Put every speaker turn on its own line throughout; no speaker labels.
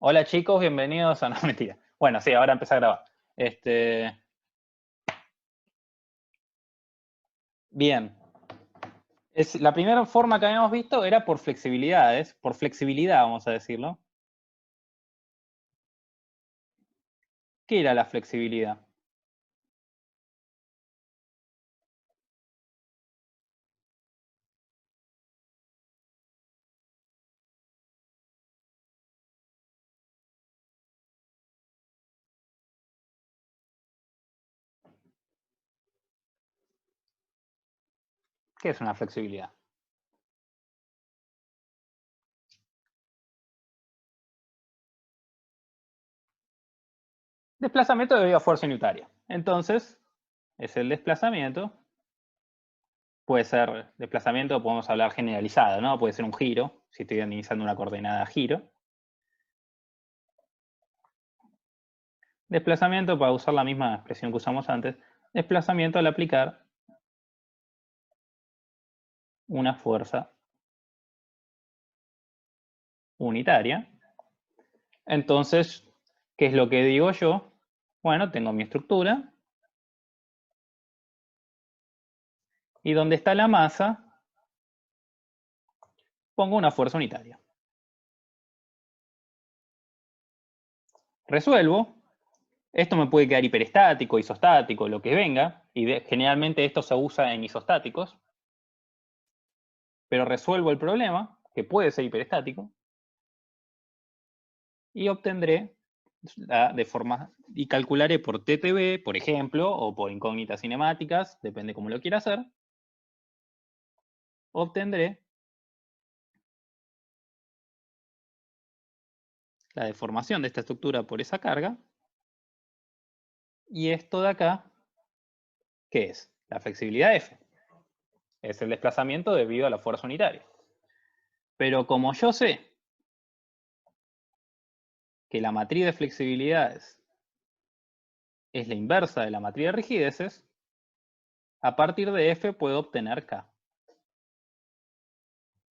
Hola chicos, bienvenidos a... No, mentira. Bueno, sí, ahora empecé a grabar. Este, bien. La primera forma que habíamos visto era por flexibilidades, por flexibilidad, vamos a decirlo. ¿Qué era la flexibilidad? ¿Qué es una flexibilidad? Desplazamiento debido a fuerza unitaria. Entonces, es el desplazamiento. Puede ser desplazamiento, podemos hablar generalizado, ¿no? Puede ser un giro, si estoy analizando una coordenada giro. Desplazamiento, para usar la misma expresión que usamos antes, desplazamiento al aplicar una fuerza unitaria. Entonces, ¿qué es lo que digo yo? Bueno, tengo mi estructura y donde está la masa, pongo una fuerza unitaria. Resuelvo. Esto me puede quedar hiperestático, isostático, lo que venga, y generalmente esto se usa en isostáticos, pero resuelvo el problema, que puede ser hiperestático, y obtendré la deformación, y calcularé por TTB, por ejemplo, o por incógnitas cinemáticas, depende cómo lo quiera hacer, obtendré la deformación de esta estructura por esa carga, y esto de acá, ¿qué es? La flexibilidad F. Es el desplazamiento debido a la fuerza unitaria. Pero como yo sé que la matriz de flexibilidades es la inversa de la matriz de rigideces, a partir de F puedo obtener K,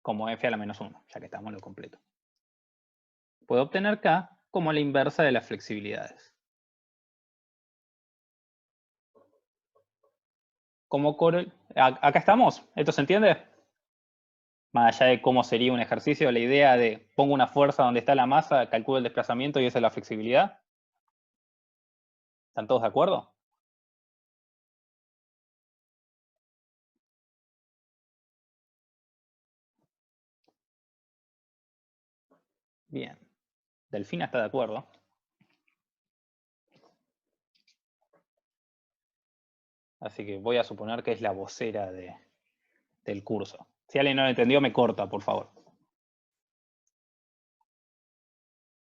como F a la menos 1, ya que estamos en lo completo. Puedo obtener K como la inversa de las flexibilidades. Acá estamos, ¿esto se entiende? Más allá de cómo sería un ejercicio, la idea de pongo una fuerza donde está la masa, calculo el desplazamiento y esa es la flexibilidad. ¿Están todos de acuerdo? Bien. Delfina está de acuerdo. Así que voy a suponer que es la vocera del curso. Si alguien no lo entendió, me corta, por favor.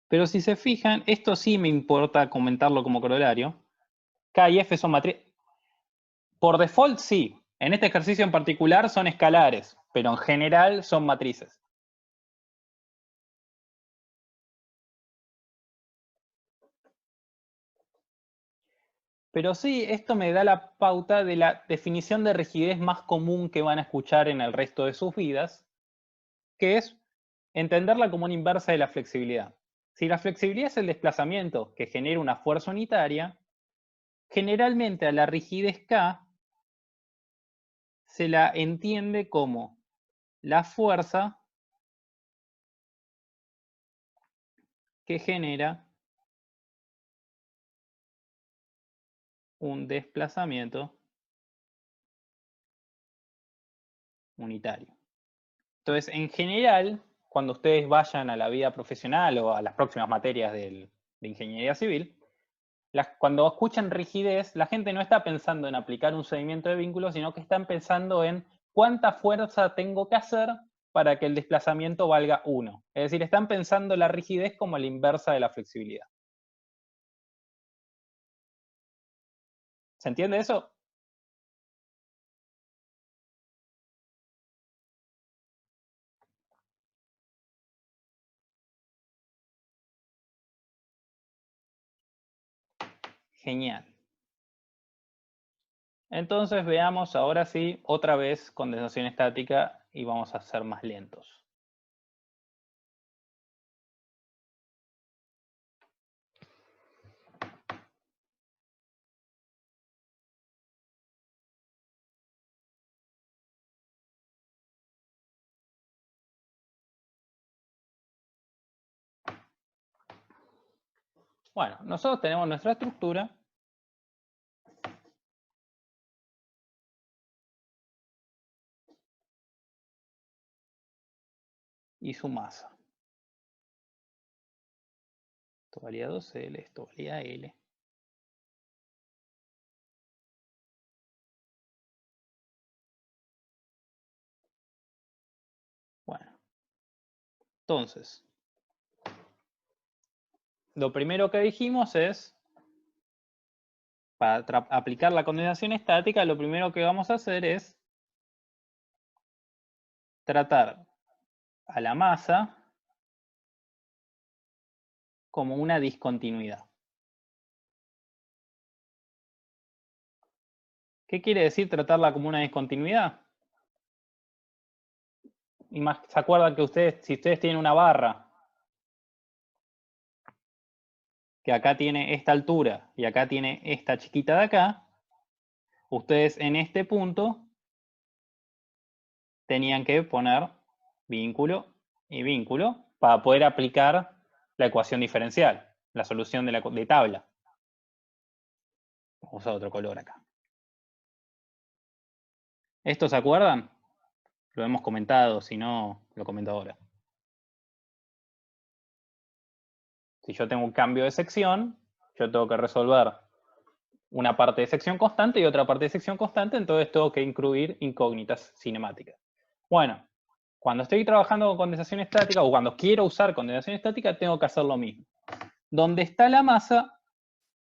Pero si se fijan, esto sí me importa comentarlo como corolario. K y F son matrices. Por default, sí. En este ejercicio en particular son escalares, pero en general son matrices. Pero sí, esto me da la pauta de la definición de rigidez más común que van a escuchar en el resto de sus vidas, que es entenderla como una inversa de la flexibilidad. Si la flexibilidad es el desplazamiento que genera una fuerza unitaria, generalmente a la rigidez K se la entiende como la fuerza que genera un desplazamiento unitario. Entonces, en general, cuando ustedes vayan a la vida profesional o a las próximas materias de ingeniería civil, cuando escuchan rigidez, la gente no está pensando en aplicar un seguimiento de vínculos, sino que están pensando en cuánta fuerza tengo que hacer para que el desplazamiento valga 1. Es decir, están pensando la rigidez como la inversa de la flexibilidad. ¿Se entiende eso? Genial. Entonces veamos ahora sí, otra vez condensación estática y vamos a ser más lentos. Bueno, nosotros tenemos nuestra estructura. Y su masa. Esto valía 2L, esto valía L. Bueno, entonces, lo primero que dijimos es, para aplicar la condensación estática, lo primero que vamos a hacer es tratar a la masa como una discontinuidad. ¿Qué quiere decir tratarla como una discontinuidad? ¿Se acuerdan que si ustedes tienen una barra que acá tiene esta altura y acá tiene esta chiquita de acá, ustedes en este punto tenían que poner vínculo y vínculo para poder aplicar la ecuación diferencial, la solución de tabla. Vamos a usar otro color acá. ¿Esto se acuerdan? Lo hemos comentado, si no, lo comento ahora. Si yo tengo un cambio de sección, yo tengo que resolver una parte de sección constante y otra parte de sección constante, entonces tengo que incluir incógnitas cinemáticas. Bueno, cuando estoy trabajando con condensación estática o cuando quiero usar condensación estática, tengo que hacer lo mismo. Donde está la masa,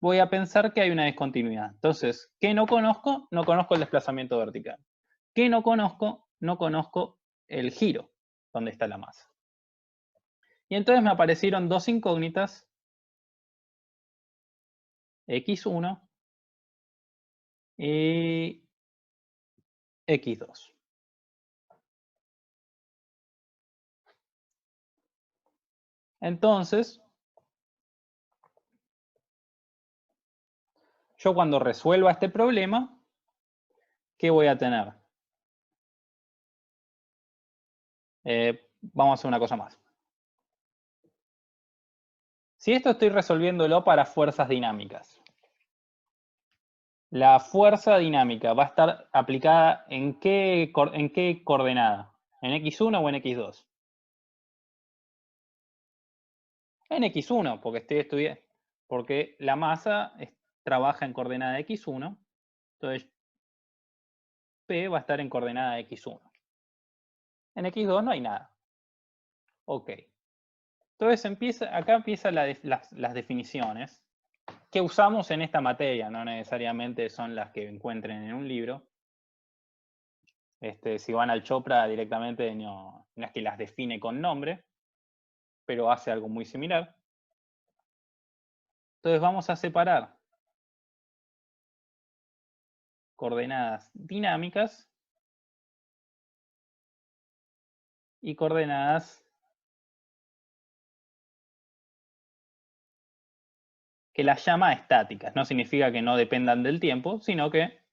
voy a pensar que hay una discontinuidad. Entonces, ¿qué no conozco? No conozco el desplazamiento vertical. ¿Qué no conozco? No conozco el giro, donde está la masa. Y entonces me aparecieron dos incógnitas, x1 y x2. Entonces, yo cuando resuelva este problema, ¿qué voy a tener? Vamos a hacer una cosa más. Si esto estoy resolviéndolo para fuerzas dinámicas, la fuerza dinámica va a estar aplicada ¿en qué coordenada? ¿En x1 o en x2? En x1, porque estoy estudiando, porque la masa trabaja en coordenada x1, entonces P va a estar en coordenada x1. En x2 no hay nada. Ok. Entonces acá empiezan las definiciones que usamos en esta materia, no necesariamente son las que encuentren en un libro. Si van al Chopra directamente no es que las define con nombre, pero hace algo muy similar. Entonces vamos a separar coordenadas dinámicas y coordenadas que las llama estáticas. No significa que no dependan del tiempo, sino que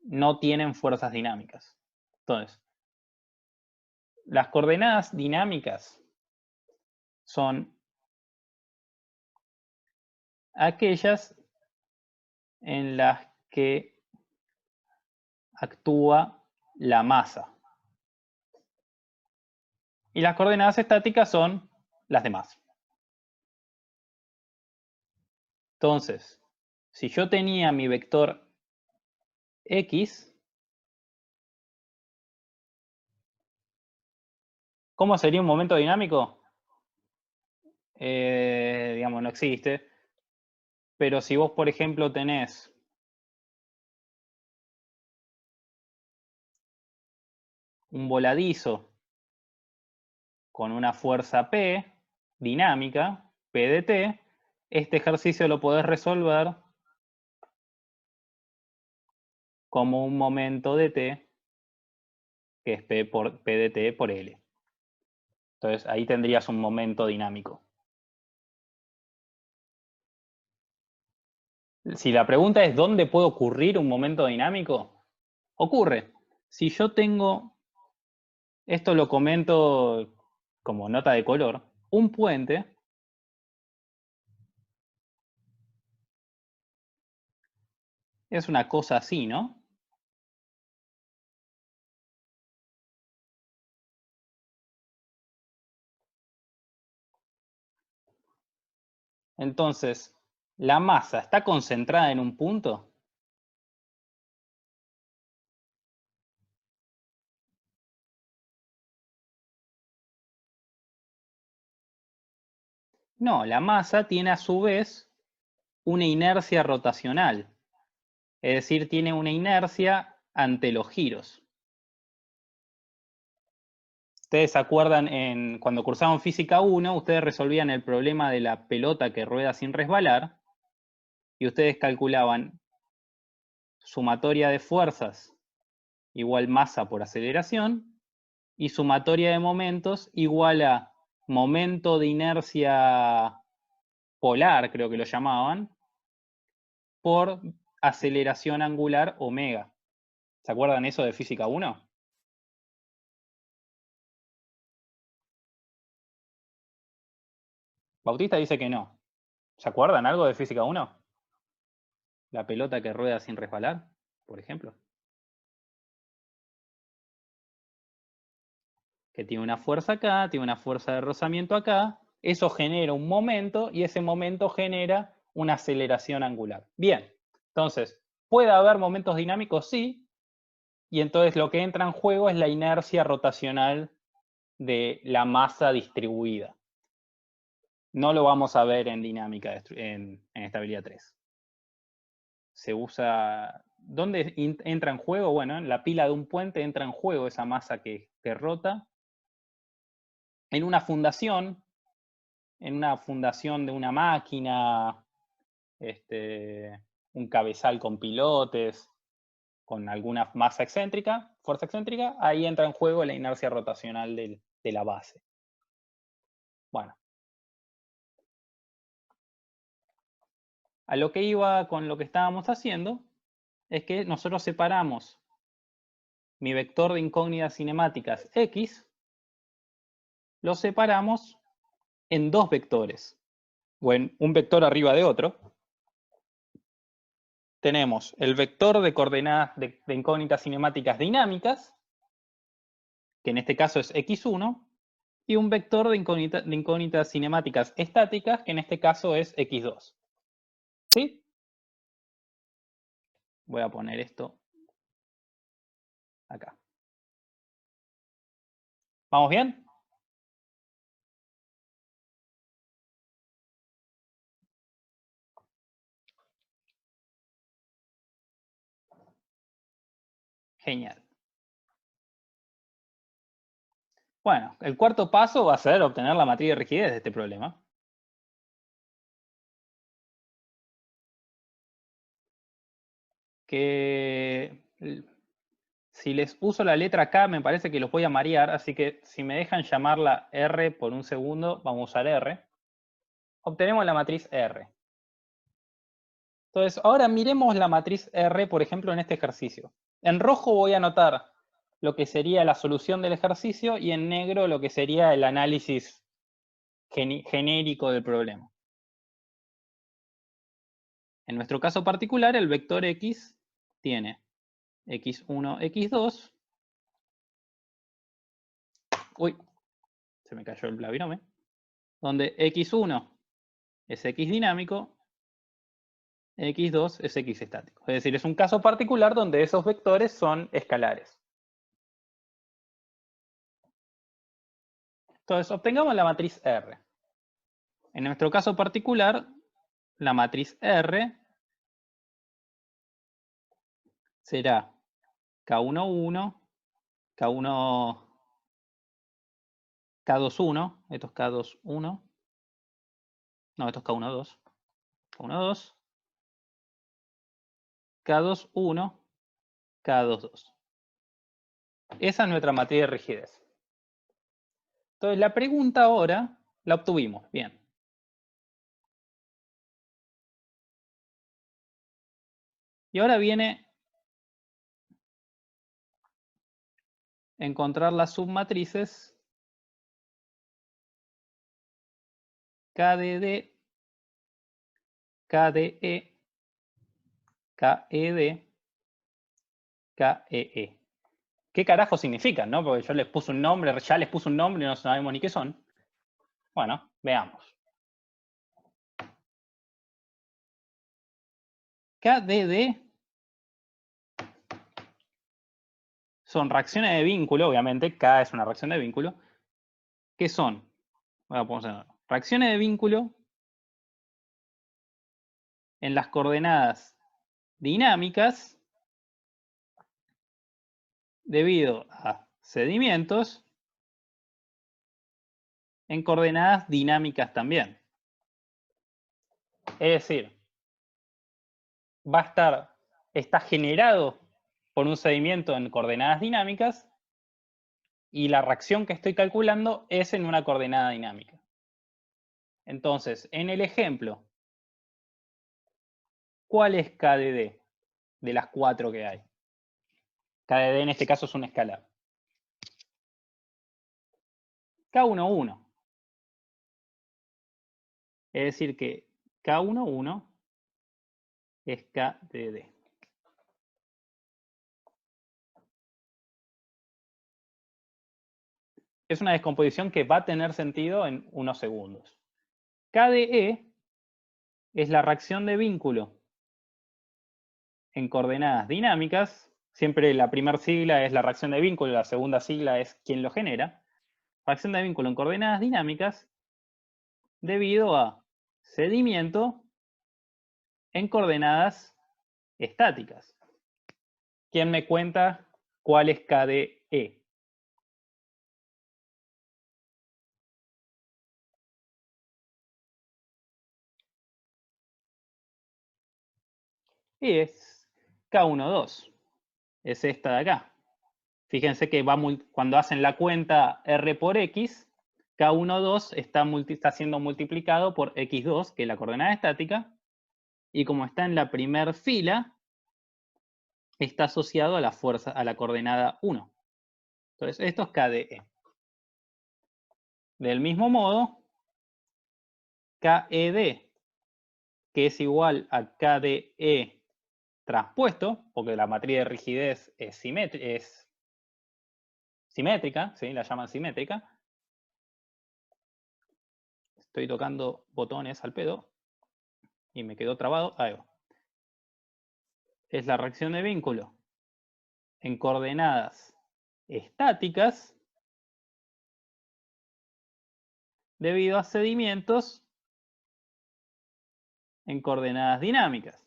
no tienen fuerzas dinámicas. Entonces, las coordenadas dinámicas son aquellas en las que actúa la masa. Y las coordenadas estáticas son las demás. Entonces, si yo tenía mi vector X, ¿cómo sería un momento dinámico? Digamos, no existe. Pero si vos, por ejemplo, tenés un voladizo con una fuerza P dinámica, P de T, este ejercicio lo podés resolver como un momento de T, que es P de T por L. Entonces ahí tendrías un momento dinámico. Si la pregunta es ¿dónde puede ocurrir un momento dinámico? Ocurre. Si yo tengo, esto lo comento como nota de color, un puente Es una cosa así, ¿no? Entonces, ¿la masa está concentrada en un punto? No, la masa tiene a su vez una inercia rotacional. Es decir, tiene una inercia ante los giros. Ustedes se acuerdan, cuando cursaban Física 1, ustedes resolvían el problema de la pelota que rueda sin resbalar y ustedes calculaban sumatoria de fuerzas igual masa por aceleración y sumatoria de momentos igual a momento de inercia polar, creo que lo llamaban, por aceleración angular omega. ¿Se acuerdan eso de Física 1? Bautista dice que no. ¿Se acuerdan algo de Física 1? La pelota que rueda sin resbalar, por ejemplo. Que tiene una fuerza acá, tiene una fuerza de rozamiento acá. Eso genera un momento y ese momento genera una aceleración angular. Bien, entonces, ¿puede haber momentos dinámicos? Sí. Y entonces lo que entra en juego es la inercia rotacional de la masa distribuida. No lo vamos a ver en dinámica, en estabilidad 3. Se usa... ¿Dónde entra en juego? Bueno, en la pila de un puente entra en juego esa masa que rota. En una fundación de una máquina, un cabezal con pilotes, con alguna masa excéntrica, fuerza excéntrica, ahí entra en juego la inercia rotacional de la base. Bueno. A lo que iba con lo que estábamos haciendo es que nosotros separamos mi vector de incógnitas cinemáticas X, lo separamos en dos vectores, o en un vector arriba de otro. Tenemos el vector de coordenadas de incógnitas cinemáticas dinámicas, que en este caso es X1, y un vector de incógnitas cinemáticas estáticas, que en este caso es X2. ¿Sí? Voy a poner esto acá. ¿Vamos bien? Genial. Bueno, el cuarto paso va a ser obtener la matriz de rigidez de este problema. Que si les uso la letra K me parece que los voy a marear, así que si me dejan llamarla R por un segundo, vamos a usar R. Obtenemos la matriz R. Entonces, ahora miremos la matriz R, por ejemplo, en este ejercicio. En rojo voy a anotar lo que sería la solución del ejercicio y en negro lo que sería el análisis genérico del problema. En nuestro caso particular, el vector X tiene X1, X2. Uy, se me cayó el binomio. Donde X1 es X dinámico, X2 es X estático. Es decir, es un caso particular donde esos vectores son escalares. Entonces, obtengamos la matriz R. En nuestro caso particular, la matriz R será K11, K1, K21, esto es K21, no, esto es K12, K12, K21, K22. Esa es nuestra matriz de rigidez. Entonces, la pregunta ahora la obtuvimos. Bien. Y ahora viene encontrar las submatrices KDD, KDE, KED, KEE. ¿Qué carajo significan, no? Porque yo les puse un nombre, ya les puse un nombre y no sabemos ni qué son. Bueno, veamos. KDD son reacciones de vínculo, obviamente, K es una reacción de vínculo. ¿Qué son? Bueno, vamos a ver. Reacciones de vínculo en las coordenadas dinámicas debido a sedimentos en coordenadas dinámicas también. Es decir, está generado por un sedimento en coordenadas dinámicas y la reacción que estoy calculando es en una coordenada dinámica. Entonces, en el ejemplo, ¿cuál es KDD de las 4 que hay? KDD en este caso es un escalar. K11. Es decir que K11 es KDD. Es una descomposición que va a tener sentido en unos segundos. KDE es la reacción de vínculo en coordenadas dinámicas. Siempre la primera sigla es la reacción de vínculo, la segunda sigla es quien lo genera. Reacción de vínculo en coordenadas dinámicas debido a sedimento en coordenadas estáticas. ¿Quién me cuenta cuál es KDE? Y es K12. Es esta de acá. Fíjense que cuando hacen la cuenta R por X, K12 está siendo multiplicado por X2, que es la coordenada estática, y como está en la primera fila, está asociado a la coordenada 1. Entonces, esto es KDE. Del mismo modo, KED, que es igual a KDE transpuesto, porque la matriz de rigidez es simétrica, ¿sí? La llaman simétrica. Estoy tocando botones al pedo y me quedó trabado. Ahí va. Es la reacción de vínculo en coordenadas estáticas debido a sedimientos en coordenadas dinámicas.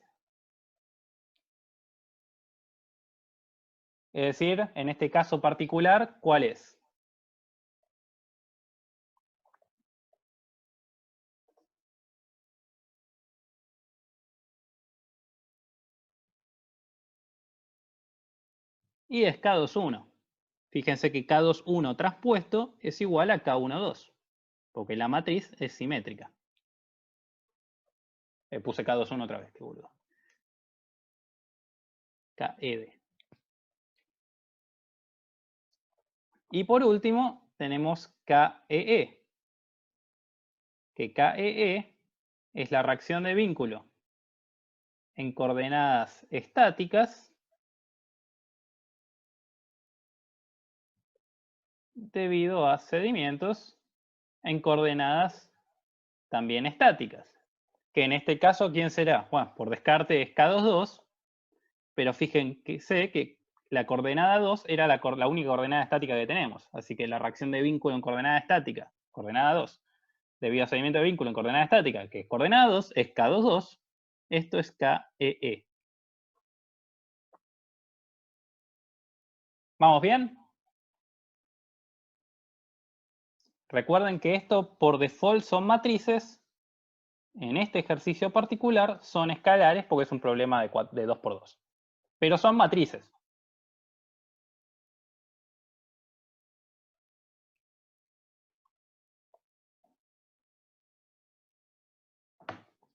Es decir, en este caso particular, ¿cuál es? Y es K21. Fíjense que K21 traspuesto es igual a K12, porque la matriz es simétrica. Puse K21 otra vez, qué boludo. KED. Y por último, tenemos KEE. Que KEE es la reacción de vínculo en coordenadas estáticas debido a sedimentos en coordenadas también estáticas. Que en este caso, ¿quién será? Bueno, por descarte es K22, pero fíjense que la coordenada 2 era la única coordenada estática que tenemos. Así que la reacción de vínculo en coordenada estática, coordenada 2, debido a sedimento de vínculo en coordenada estática, que es coordenada 2, es K22. Esto es KEE. ¿Vamos bien? Recuerden que esto por default son matrices. En este ejercicio particular son escalares porque es un problema de 2×2. Pero son matrices.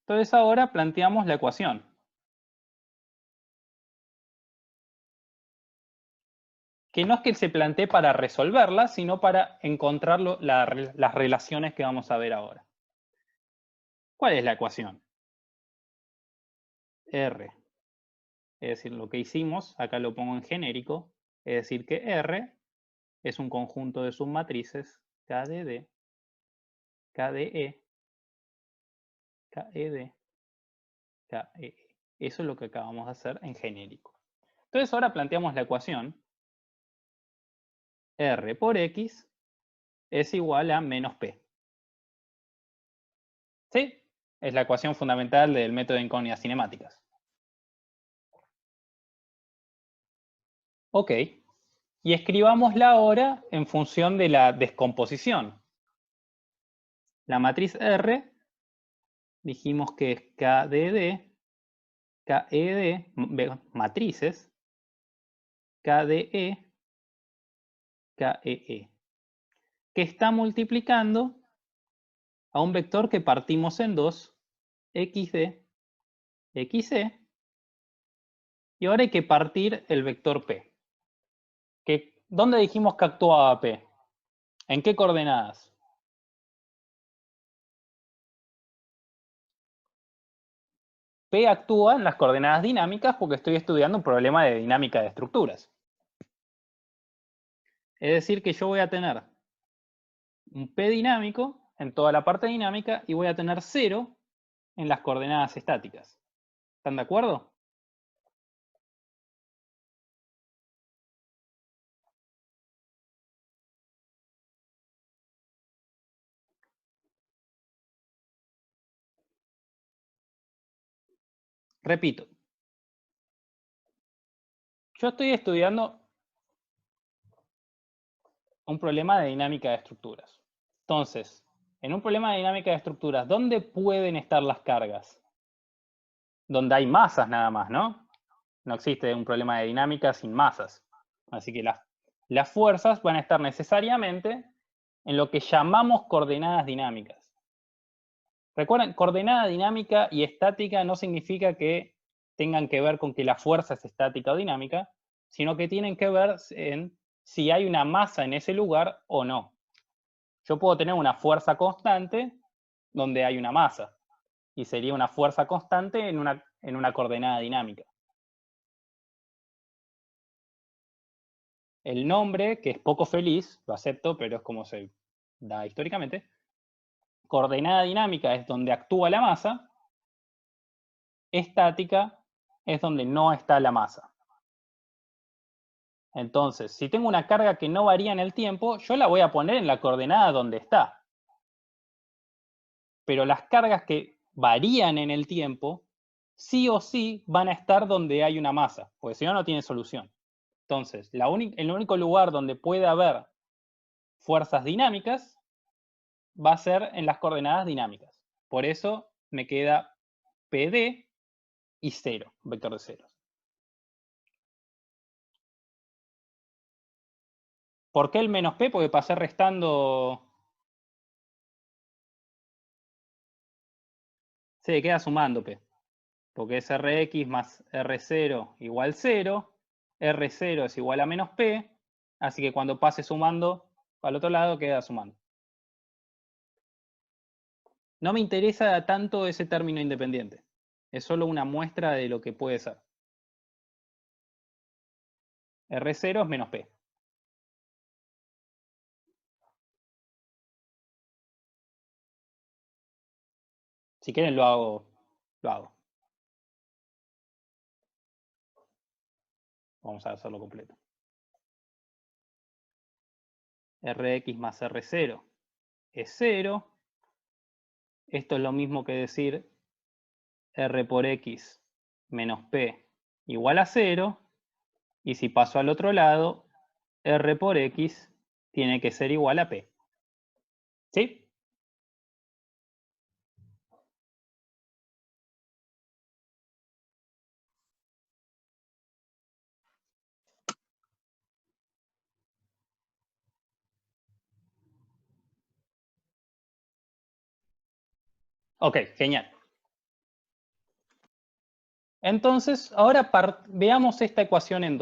Entonces ahora planteamos la ecuación. Que no es que se plantee para resolverla, sino para encontrar las relaciones que vamos a ver ahora. ¿Cuál es la ecuación? R es decir, lo que hicimos, acá lo pongo en genérico, es decir que R es un conjunto de submatrices KDD, KDE, KED, KEE. Eso es lo que acabamos de hacer en genérico. Entonces ahora planteamos la ecuación R por X es igual a menos P. ¿Sí? Es la ecuación fundamental del método de incógnitas cinemáticas. Ok. Y escribámosla ahora en función de la descomposición. La matriz R, dijimos que es KDD, KED, matrices, KDE, KEE, que está multiplicando a un vector que partimos en dos, XD, XE, y ahora hay que partir el vector P. ¿Dónde dijimos que actuaba P? ¿En qué coordenadas? P actúa en las coordenadas dinámicas porque estoy estudiando un problema de dinámica de estructuras. Es decir que yo voy a tener un P dinámico en toda la parte dinámica y voy a tener 0 en las coordenadas estáticas. ¿Están de acuerdo? Repito, yo estoy estudiando un problema de dinámica de estructuras. Entonces, en un problema de dinámica de estructuras, ¿dónde pueden estar las cargas? Donde hay masas nada más, ¿no? No existe un problema de dinámica sin masas. Así que las fuerzas van a estar necesariamente en lo que llamamos coordenadas dinámicas. Recuerden, coordenada dinámica y estática no significa que tengan que ver con que la fuerza es estática o dinámica, sino que tienen que ver en si hay una masa en ese lugar o no. Yo puedo tener una fuerza constante donde hay una masa, y sería una fuerza constante en una coordenada dinámica. El nombre, que es poco feliz, lo acepto, pero es como se da históricamente. Coordenada dinámica es donde actúa la masa. Estática es donde no está la masa. Entonces, si tengo una carga que no varía en el tiempo, yo la voy a poner en la coordenada donde está. Pero las cargas que varían en el tiempo, sí o sí van a estar donde hay una masa, porque si no, no tiene solución. Entonces, el único lugar donde puede haber fuerzas dinámicas va a ser en las coordenadas dinámicas. Por eso me queda PD y 0, vector de ceros. ¿Por qué el menos P? Porque pasé restando. Sí, queda sumando P. Porque es Rx más R0 igual 0. R0 es igual a menos P. Así que cuando pase sumando al otro lado, queda sumando. No me interesa tanto ese término independiente. Es solo una muestra de lo que puede ser. R0 es menos P. Si quieren lo hago. Vamos a hacerlo completo. Rx más R0 es 0. Esto es lo mismo que decir R por X menos P igual a 0. Y si paso al otro lado, R por X tiene que ser igual a P. ¿Sí? Ok, genial. Entonces, ahora veamos esta ecuación en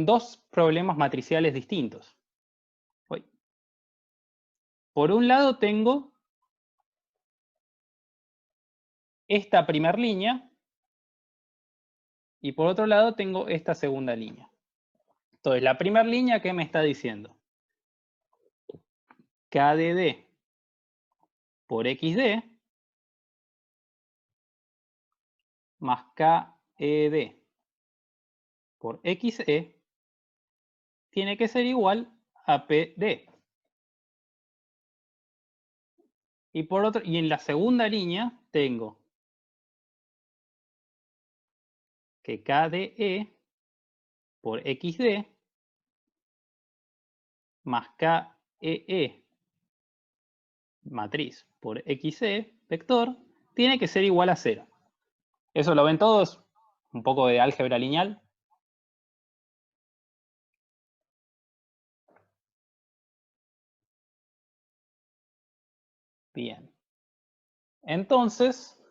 dos problemas matriciales distintos. Por un lado tengo esta primera línea, Y por otro lado tengo esta segunda línea. Entonces, la primera línea, ¿qué me está diciendo? K de D por XD más KED por XE tiene que ser igual a PD. Y en la segunda línea tengo que KDE por XD más KEE matriz por XE vector tiene que ser igual a 0. ¿Eso lo ven todos? Un poco de álgebra lineal. Bien. Entonces,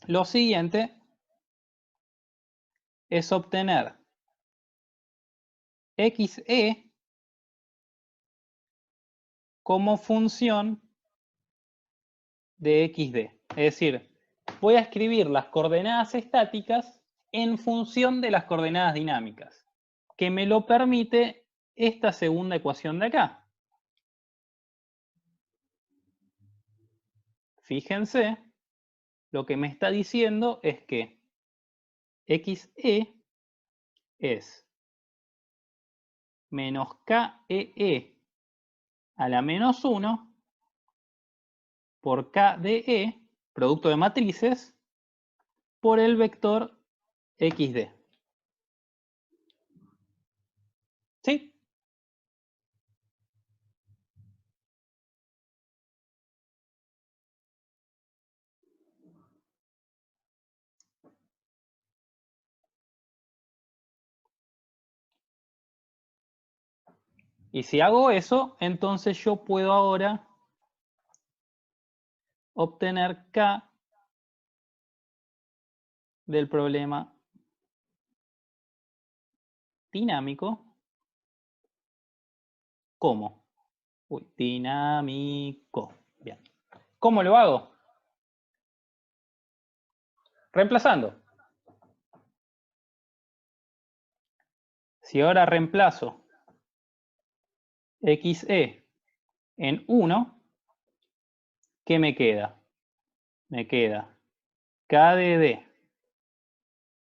lo siguiente es obtener XE como función de XD. Es decir, voy a escribir las coordenadas estáticas en función de las coordenadas dinámicas, que me lo permite esta segunda ecuación de acá. Fíjense, lo que me está diciendo es que XE es menos KEE a la menos 1 por KDE, producto de matrices, por el vector XD. ¿Sí? Y si hago eso, entonces yo puedo ahora obtener K del problema dinámico. ¿Cómo? Uy, dinámico. Bien. ¿Cómo lo hago? Reemplazando. Si ahora reemplazo XE en 1, ¿qué me queda? Me queda KDD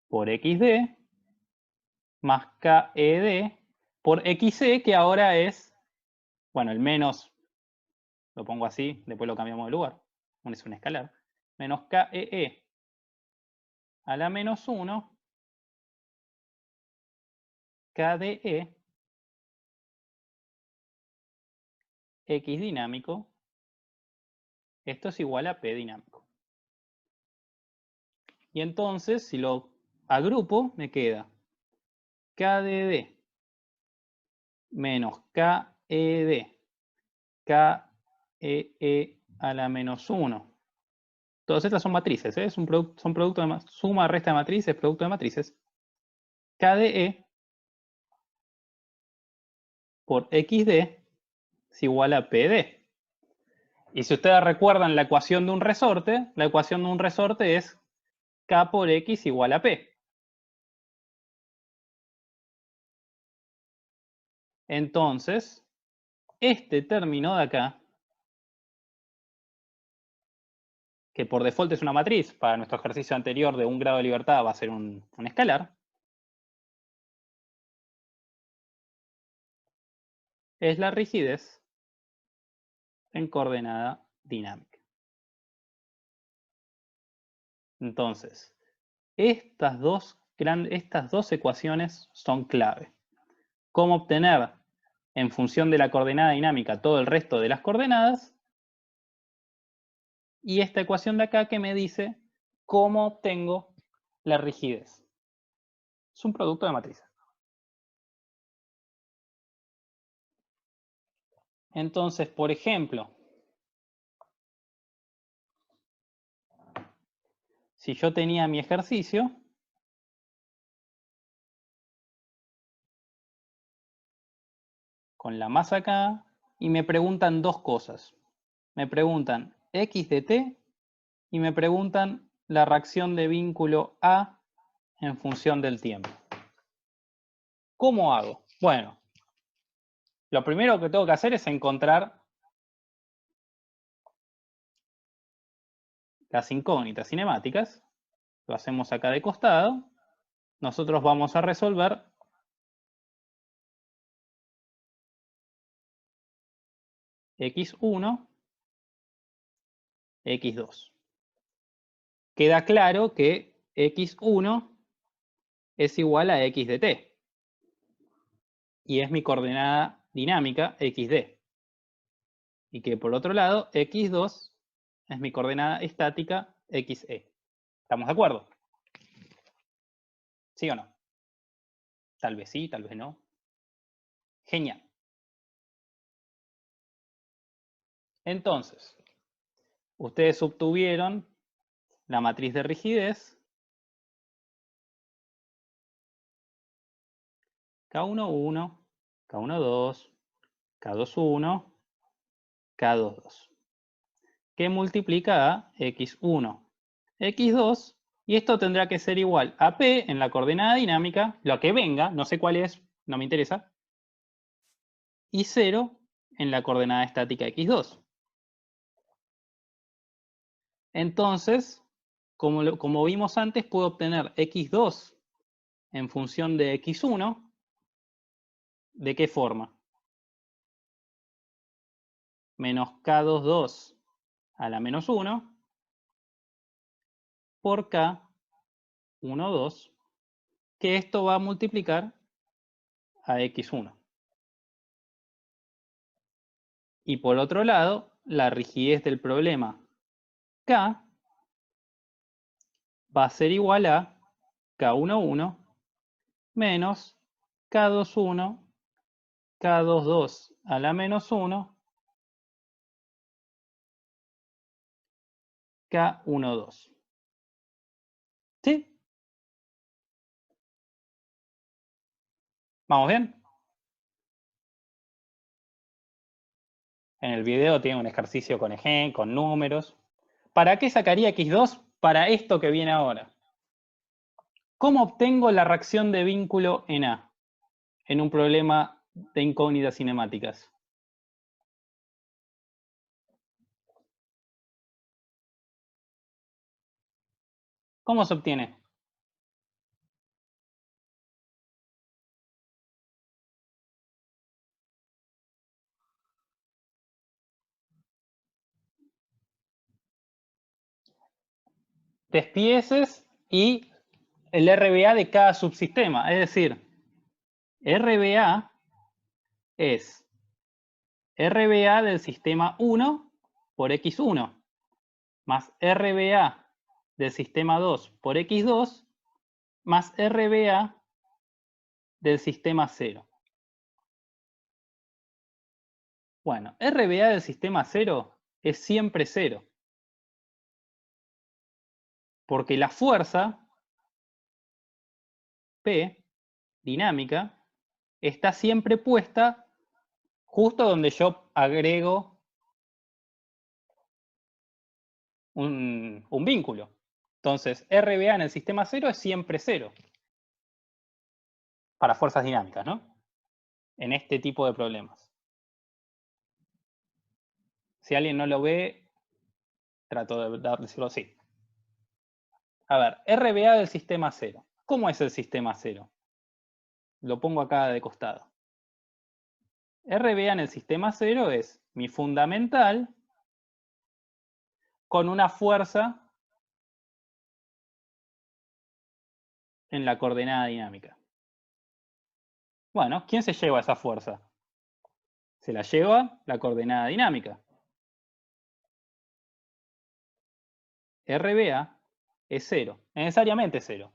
por XD más KED por XE, que ahora es, bueno, el menos, lo pongo así, después lo cambiamos de lugar, es un escalar, menos KEE a la menos 1, KDE, X dinámico, esto es igual a P dinámico. Y entonces, si lo agrupo, me queda KDD menos KED, KEE a la menos 1. Todas estas son matrices, ¿eh? Son producto de suma, resta de matrices, producto de matrices. KDE por XD es igual a PD. Y si ustedes recuerdan la ecuación de un resorte es K por X igual a P. Entonces, este término de acá, que por default es una matriz, para nuestro ejercicio anterior de 1 grado de libertad va a ser un escalar, es la rigidez en coordenada dinámica. Entonces, estas dos ecuaciones son clave. Cómo obtener en función de la coordenada dinámica todo el resto de las coordenadas, y esta ecuación de acá que me dice cómo obtengo la rigidez. Es un producto de matrices. Entonces, por ejemplo, si yo tenía mi ejercicio, con la masa acá, y me preguntan dos cosas. Me preguntan x de t y me preguntan la reacción de vínculo A en función del tiempo. ¿Cómo hago? Bueno, lo primero que tengo que hacer es encontrar las incógnitas cinemáticas. Lo hacemos acá de costado. Nosotros vamos a resolver x1, x2. Queda claro que x1 es igual a x de t. Y es mi coordenada dinámica xd. Y que por otro lado, x2 es mi coordenada estática xe. ¿Estamos de acuerdo? ¿Sí o no? Tal vez sí, tal vez no. Genial. Entonces, ustedes obtuvieron la matriz de rigidez K11, K12, K21, K22, que multiplica a x1, x2, y esto tendrá que ser igual a P en la coordenada dinámica, lo que venga, no sé cuál es, no me interesa, y 0 en la coordenada estática x2. Entonces, como vimos antes, puedo obtener x2 en función de x1. ¿De qué forma? Menos K22 a la menos 1 por K12, que esto va a multiplicar a x1. Y por otro lado, la rigidez del problema K va a ser igual a K11 menos K21, K22 a la menos 1, K12. ¿Sí? ¿Vamos bien? En el video tiene un ejercicio con números. ¿Para qué sacaría x2? Para esto que viene ahora. ¿Cómo obtengo la reacción de vínculo en A? En un problema de incógnitas cinemáticas. ¿Cómo se obtiene? Despieces y el RBA de cada subsistema. Es decir, RBA es RBA del sistema 1 por x1 más RBA del sistema 2 por x2 más RBA del sistema 0. Bueno, RBA del sistema 0 es siempre 0. Porque la fuerza P, dinámica, está siempre puesta justo donde yo agrego un vínculo. Entonces, RBA en el sistema 0 es siempre 0. Para fuerzas dinámicas, ¿no? En este tipo de problemas. Si alguien no lo ve, trato de decirlo así. A ver, RBA del sistema 0. ¿Cómo es el sistema 0? Lo pongo acá de costado. RBA en el sistema 0 es mi fundamental con una fuerza en la coordenada dinámica. Bueno, ¿quién se lleva esa fuerza? Se la lleva la coordenada dinámica. RBA es 0, necesariamente 0.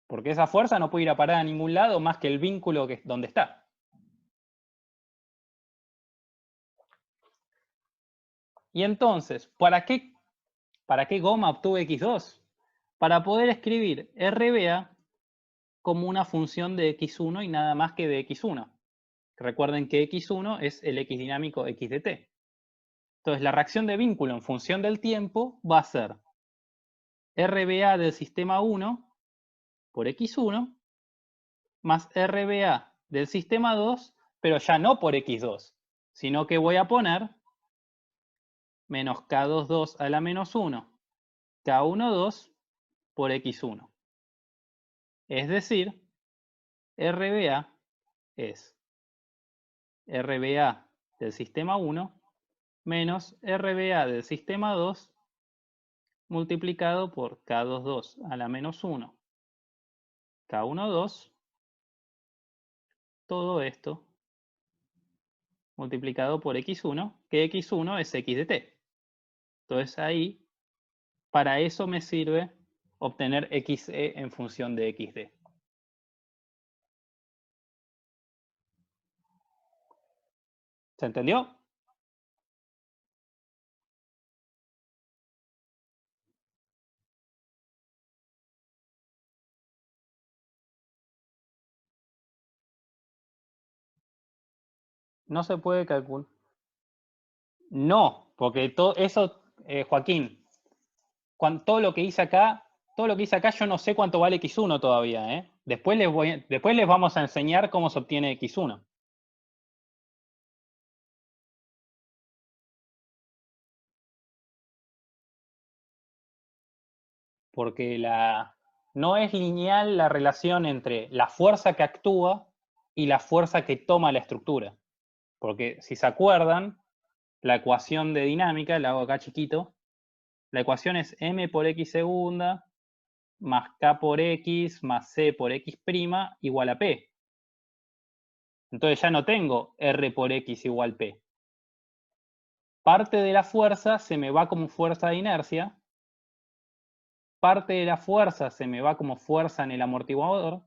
Porque esa fuerza no puede ir a parar a ningún lado más que el vínculo donde está. Y entonces, ¿para qué goma obtuve x2? Para poder escribir RBA como una función de x1 y nada más que de x1. Recuerden que x1 es el x dinámico x de t. Entonces, la reacción de vínculo en función del tiempo va a ser RBA del sistema 1 por X1 más RBA del sistema 2, pero ya no por X2, sino que voy a poner menos K22 a la menos 1, K12 por X1. Es decir, RBA es RBA del sistema 1 menos RBA del sistema 2 multiplicado por K22 a la menos 1, K12, todo esto multiplicado por X1, que X1 es X de T. Entonces ahí, para eso me sirve obtener XE en función de XD. ¿Se entendió? No se puede calcular. No, porque todo eso, Joaquín, todo lo que hice acá, yo no sé cuánto vale X1 todavía, ¿eh? Después les vamos a enseñar cómo se obtiene X1. Porque no es lineal la relación entre la fuerza que actúa y la fuerza que toma la estructura. Porque si se acuerdan, la ecuación de dinámica, la hago acá chiquito, la ecuación es m por x segunda más k por x más c por x' igual a p. Entonces ya no tengo r por x igual p. Parte de la fuerza se me va como fuerza de inercia, parte de la fuerza se me va como fuerza en el amortiguador,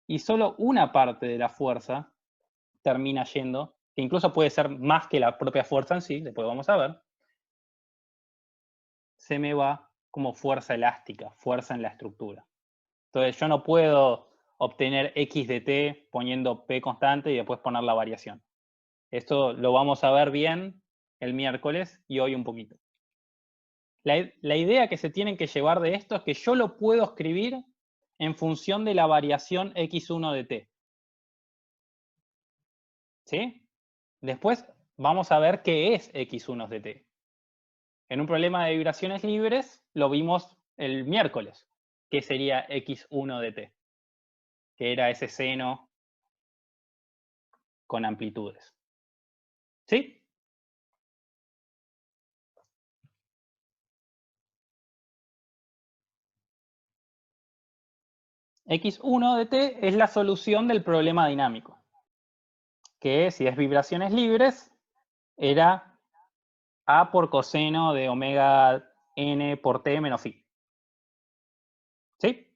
y solo una parte de la fuerza termina yendo, que incluso puede ser más que la propia fuerza en sí, después vamos a ver, se me va como fuerza elástica, fuerza en la estructura. Entonces yo no puedo obtener x de t poniendo p constante y después poner la variación. Esto lo vamos a ver bien el miércoles y hoy un poquito. La idea que se tienen que llevar de esto es que yo lo puedo escribir en función de la variación x1 de t. ¿Sí? Después vamos a ver qué es x1 de t. En un problema de vibraciones libres lo vimos el miércoles, que sería x1 de t, que era ese seno con amplitudes. ¿Sí? X1 de t es la solución del problema dinámico, que si es vibraciones libres, era a por coseno de omega n por t menos phi. ¿Sí?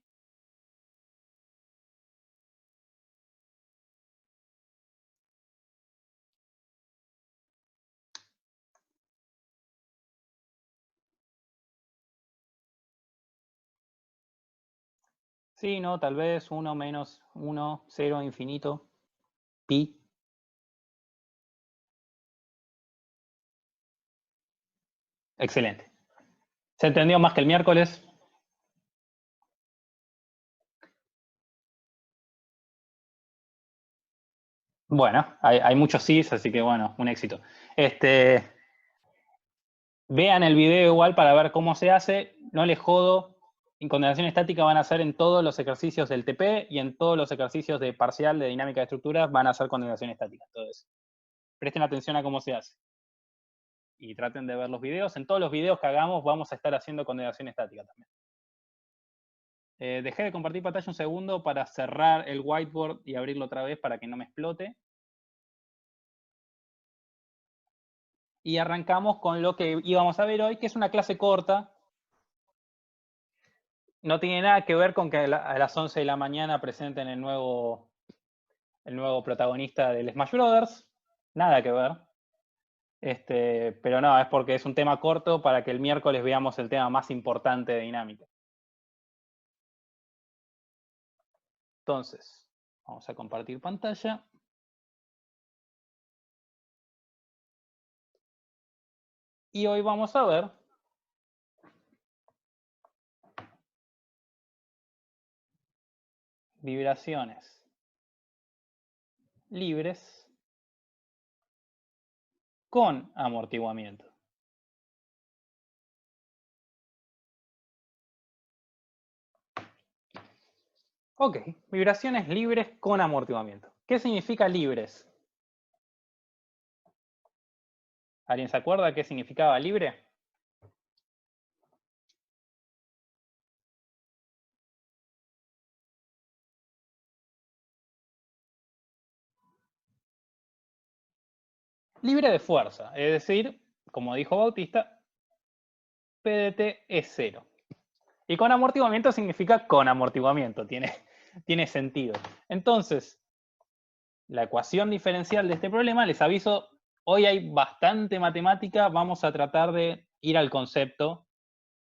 Sí, no, tal vez 1 menos 1, 0, infinito, pi. Excelente. ¿Se entendió más que el miércoles? Bueno, hay muchos sís, así que bueno, un éxito. Vean el video igual para ver cómo se hace. No les jodo. En condensación estática van a hacer en todos los ejercicios del TP y en todos los ejercicios de parcial de dinámica de estructuras van a hacer condensación estática. Entonces, presten atención a cómo se hace. Y traten de ver los videos. En todos los videos que hagamos vamos a estar haciendo condensación estática también. Dejé de compartir pantalla un segundo para cerrar el whiteboard y abrirlo otra vez para que no me explote. Y arrancamos con lo que íbamos a ver hoy, que es una clase corta. No tiene nada que ver con que a las 11 de la mañana presenten el nuevo protagonista del Smash Brothers. Nada que ver. Pero no, es porque es un tema corto para que el miércoles veamos el tema más importante de dinámica. Entonces, vamos a compartir pantalla. Y hoy vamos a ver vibraciones libres con amortiguamiento. Ok, vibraciones libres con amortiguamiento. ¿Qué significa libres? ¿Alguien se acuerda qué significaba libre? Libre de fuerza, es decir, como dijo Bautista, P de T es cero. Y con amortiguamiento significa con amortiguamiento, tiene sentido. Entonces, la ecuación diferencial de este problema, les aviso, hoy hay bastante matemática, vamos a tratar de ir al concepto.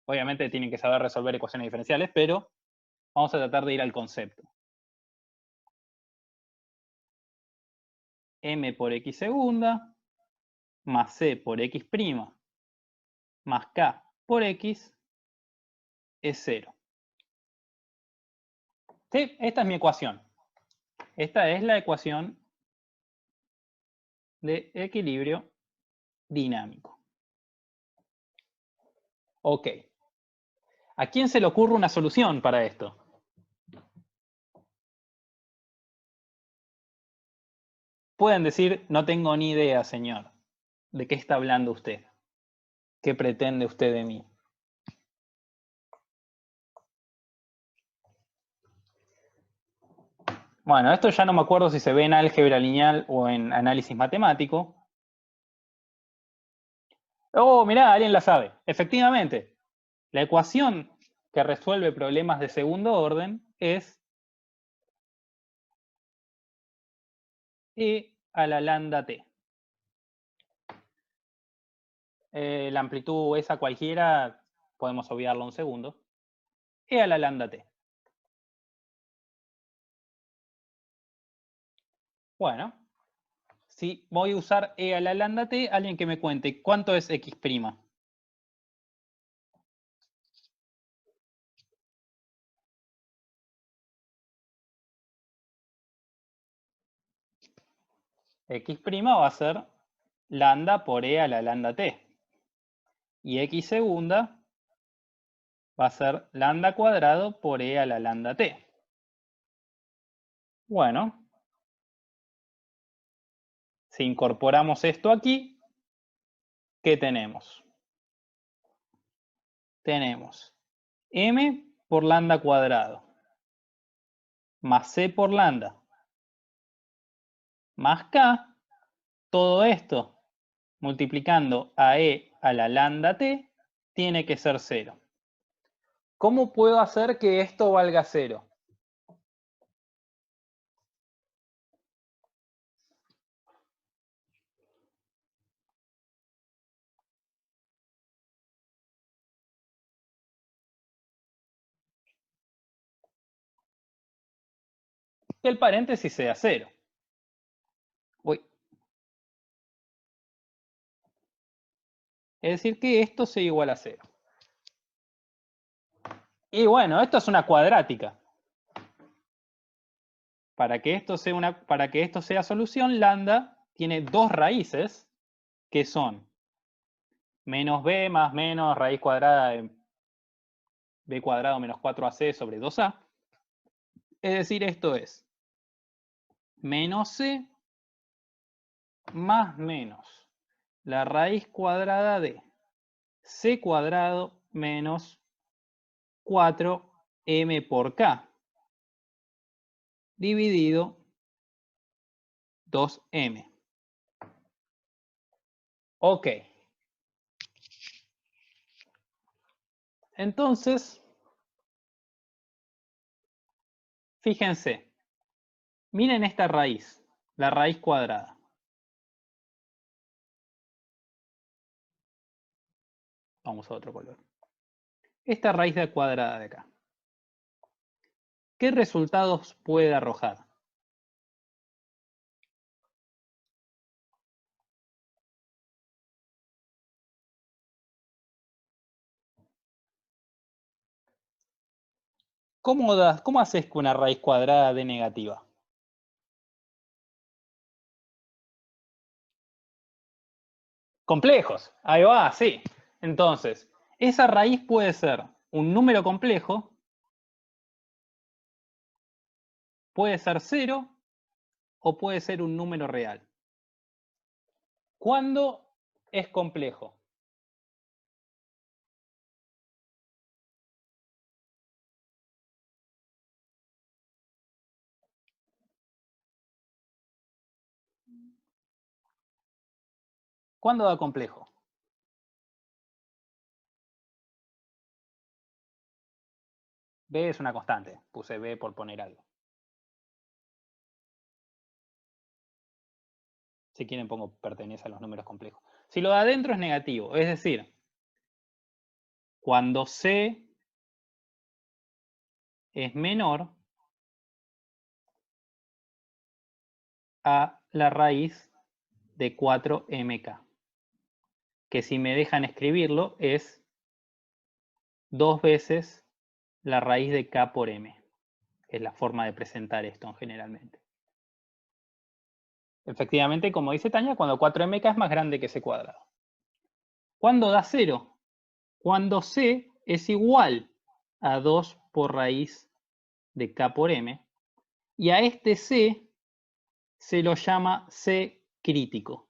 Obviamente tienen que saber resolver ecuaciones diferenciales, pero vamos a tratar de ir al concepto. M por X segunda, más C por X prima, más K por X, es cero. ¿Sí? Esta es mi ecuación. Esta es la ecuación de equilibrio dinámico. Ok. ¿A quién se le ocurre una solución para esto? Pueden decir, no tengo ni idea, señor. ¿De qué está hablando usted? ¿Qué pretende usted de mí? Bueno, esto ya no me acuerdo si se ve en álgebra lineal o en análisis matemático. Oh, mirá, alguien la sabe. Efectivamente, la ecuación que resuelve problemas de segundo orden es E a la lambda t. La amplitud esa cualquiera, podemos obviarlo un segundo. E a la lambda t. Bueno, si voy a usar E a la lambda t, alguien que me cuente cuánto es X'. X' va a ser lambda por E a la lambda t. Y X segunda va a ser lambda cuadrado por E a la lambda t. Bueno, si incorporamos esto aquí, ¿qué tenemos? Tenemos m por lambda cuadrado más c por lambda más k, todo esto multiplicando a e a la lambda t tiene que ser 0. ¿Cómo puedo hacer que esto valga 0? Que el paréntesis sea 0. Uy. Es decir, que esto sea igual a 0. Y bueno, esto es una cuadrática. Para que esto sea solución, lambda tiene dos raíces, que son menos b más menos raíz cuadrada de b cuadrado menos 4ac sobre 2a. Es decir, esto es menos c más menos la raíz cuadrada de c cuadrado menos 4m por k dividido 2m. Ok. Entonces, fíjense, miren esta raíz, la raíz cuadrada. Vamos a otro color. Esta raíz de cuadrada de acá. ¿Qué resultados puede arrojar? ¿Cómo haces con una raíz cuadrada de negativa? Complejos, ahí va, sí. Entonces, esa raíz puede ser un número complejo, puede ser 0 o puede ser un número real. ¿Cuándo es complejo? ¿Cuándo da complejo? B es una constante, puse B por poner algo. Si quieren pongo pertenece a los números complejos. Si lo de adentro es negativo, es decir, cuando C es menor a la raíz de 4mk, que si me dejan escribirlo es 2 veces la raíz de k por m, que es la forma de presentar esto generalmente. Efectivamente, como dice Tania, cuando 4mk es más grande que c cuadrado. ¿Cuándo da 0? Cuando c es igual a 2 por raíz de k por m, y a este c se lo llama c crítico.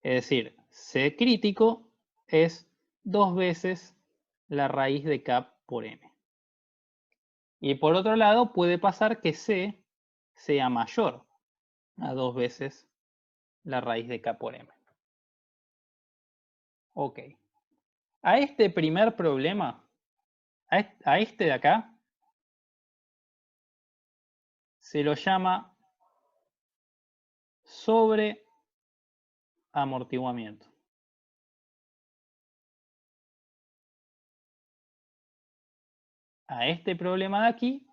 Es decir, c crítico es 2 veces la raíz de k por m. Y por otro lado, puede pasar que c sea mayor a 2 veces la raíz de k por m. Ok. A este primer problema, a este de acá, se lo llama sobreamortiguamiento. A este problema de aquí,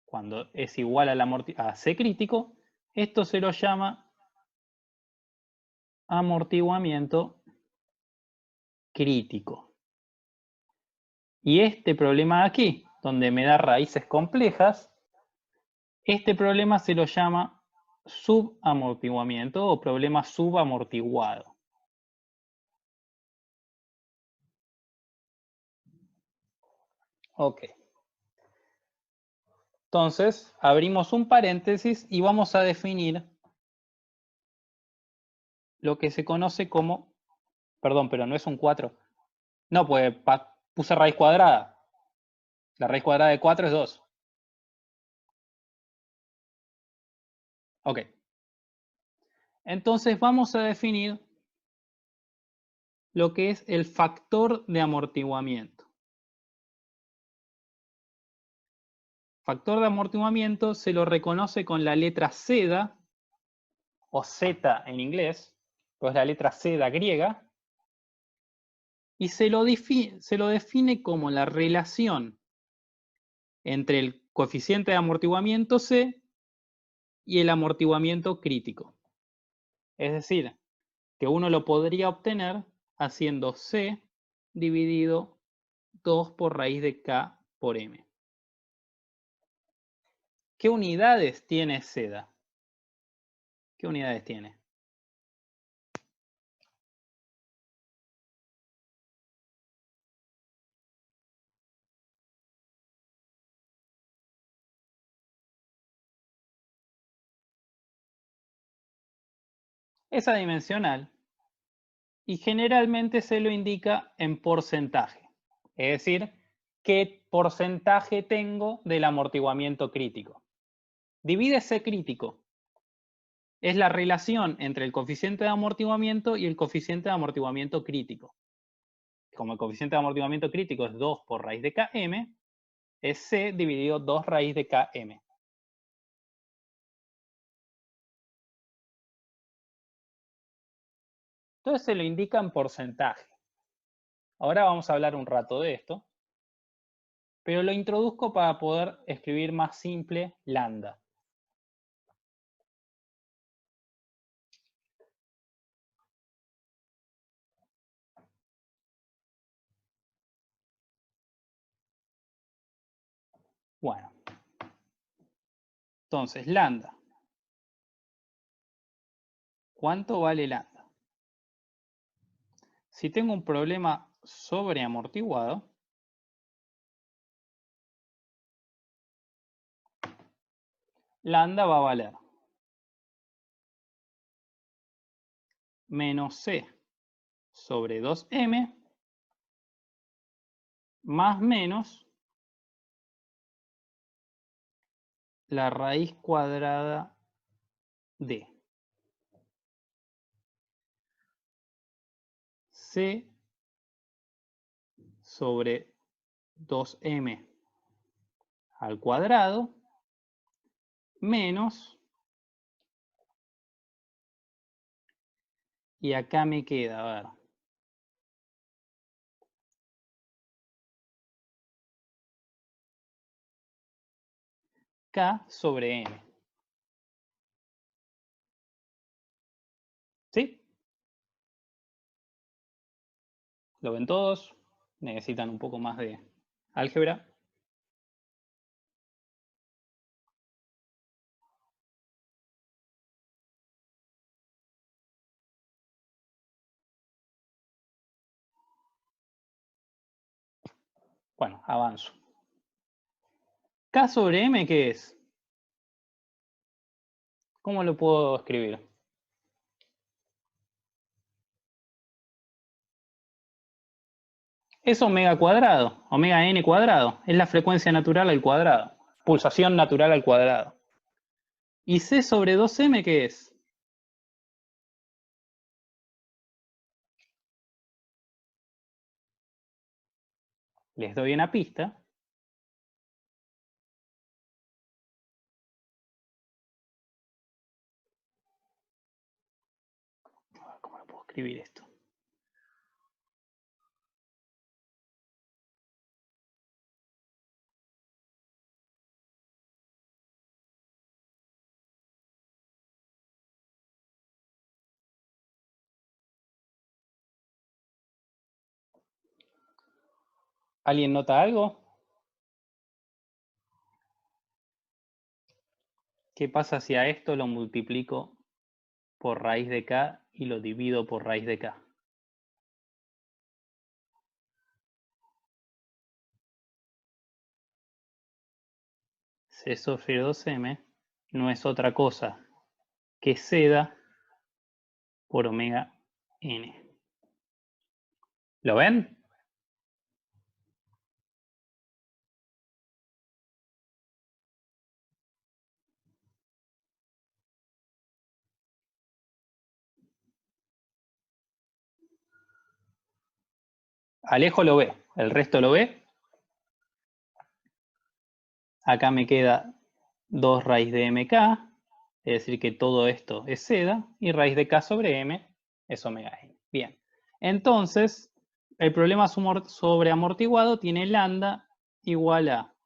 cuando es igual a C crítico, esto se lo llama amortiguamiento crítico. Y este problema de aquí, donde me da raíces complejas, este problema se lo llama subamortiguamiento o problema subamortiguado. Ok. Entonces, abrimos un paréntesis y vamos a definir lo que se conoce como, perdón, pero no es un 4. No, pues puse raíz cuadrada. La raíz cuadrada de 4 es 2. Ok. Entonces vamos a definir lo que es el factor de amortiguamiento. Factor de amortiguamiento se lo reconoce con la letra Z, o Z en inglés, pues la letra Z griega, y se lo define como la relación entre el coeficiente de amortiguamiento C y el amortiguamiento crítico. Es decir, que uno lo podría obtener haciendo C dividido 2 por raíz de K por M. ¿Qué unidades tiene seda? ¿Qué unidades tiene? Es adimensional y generalmente se lo indica en porcentaje. Es decir, qué porcentaje tengo del amortiguamiento crítico. Divide C crítico. Es la relación entre el coeficiente de amortiguamiento y el coeficiente de amortiguamiento crítico. Como el coeficiente de amortiguamiento crítico es 2 por raíz de Km, es C dividido 2 raíz de Km. Entonces se lo indica en porcentaje. Ahora vamos a hablar un rato de esto, pero lo introduzco para poder escribir más simple lambda. Bueno. Entonces, lambda. ¿Cuánto vale lambda? Si tengo un problema sobreamortiguado, lambda va a valer menos C sobre 2M más menos la raíz cuadrada de C sobre 2M al cuadrado menos, y acá me queda, a ver, K sobre M. ¿Sí? ¿Lo ven todos? ¿Necesitan un poco más de álgebra? Bueno, avanzo. K sobre M, ¿qué es? ¿Cómo lo puedo escribir? Es omega cuadrado, omega n cuadrado. Es la frecuencia natural al cuadrado. Pulsación natural al cuadrado. ¿Y C sobre 2M qué es? Les doy una pista. ¿Cómo lo puedo escribir esto? ¿Alguien nota algo? ¿Qué pasa si a esto lo multiplico por raíz de K y lo divido por raíz de K? C sobre 2M no es otra cosa que seda por omega n. ¿Lo ven? Alejo lo ve, el resto lo ve. Acá me queda 2 raíz de mk, es decir que todo esto es seda, y raíz de k sobre m es omega n. Bien, entonces el problema sobreamortiguado tiene lambda igual a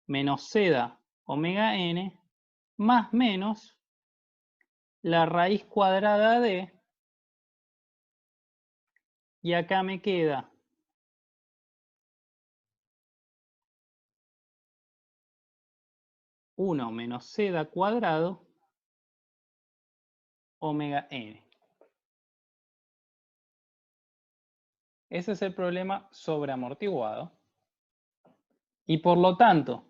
menos seda omega n más menos la raíz cuadrada de, y acá me queda uno menos seda cuadrado omega n. Ese es el problema sobreamortiguado. Y por lo tanto,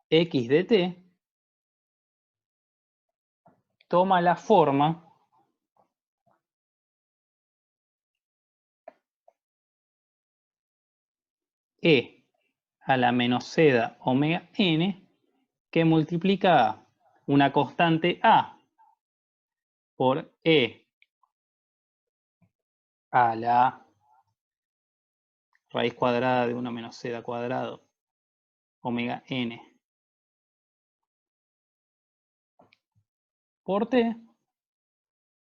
x de t toma la forma e a la menos seda omega n, que multiplica una constante a por e a la raíz cuadrada de 1 menos seda cuadrado omega n por t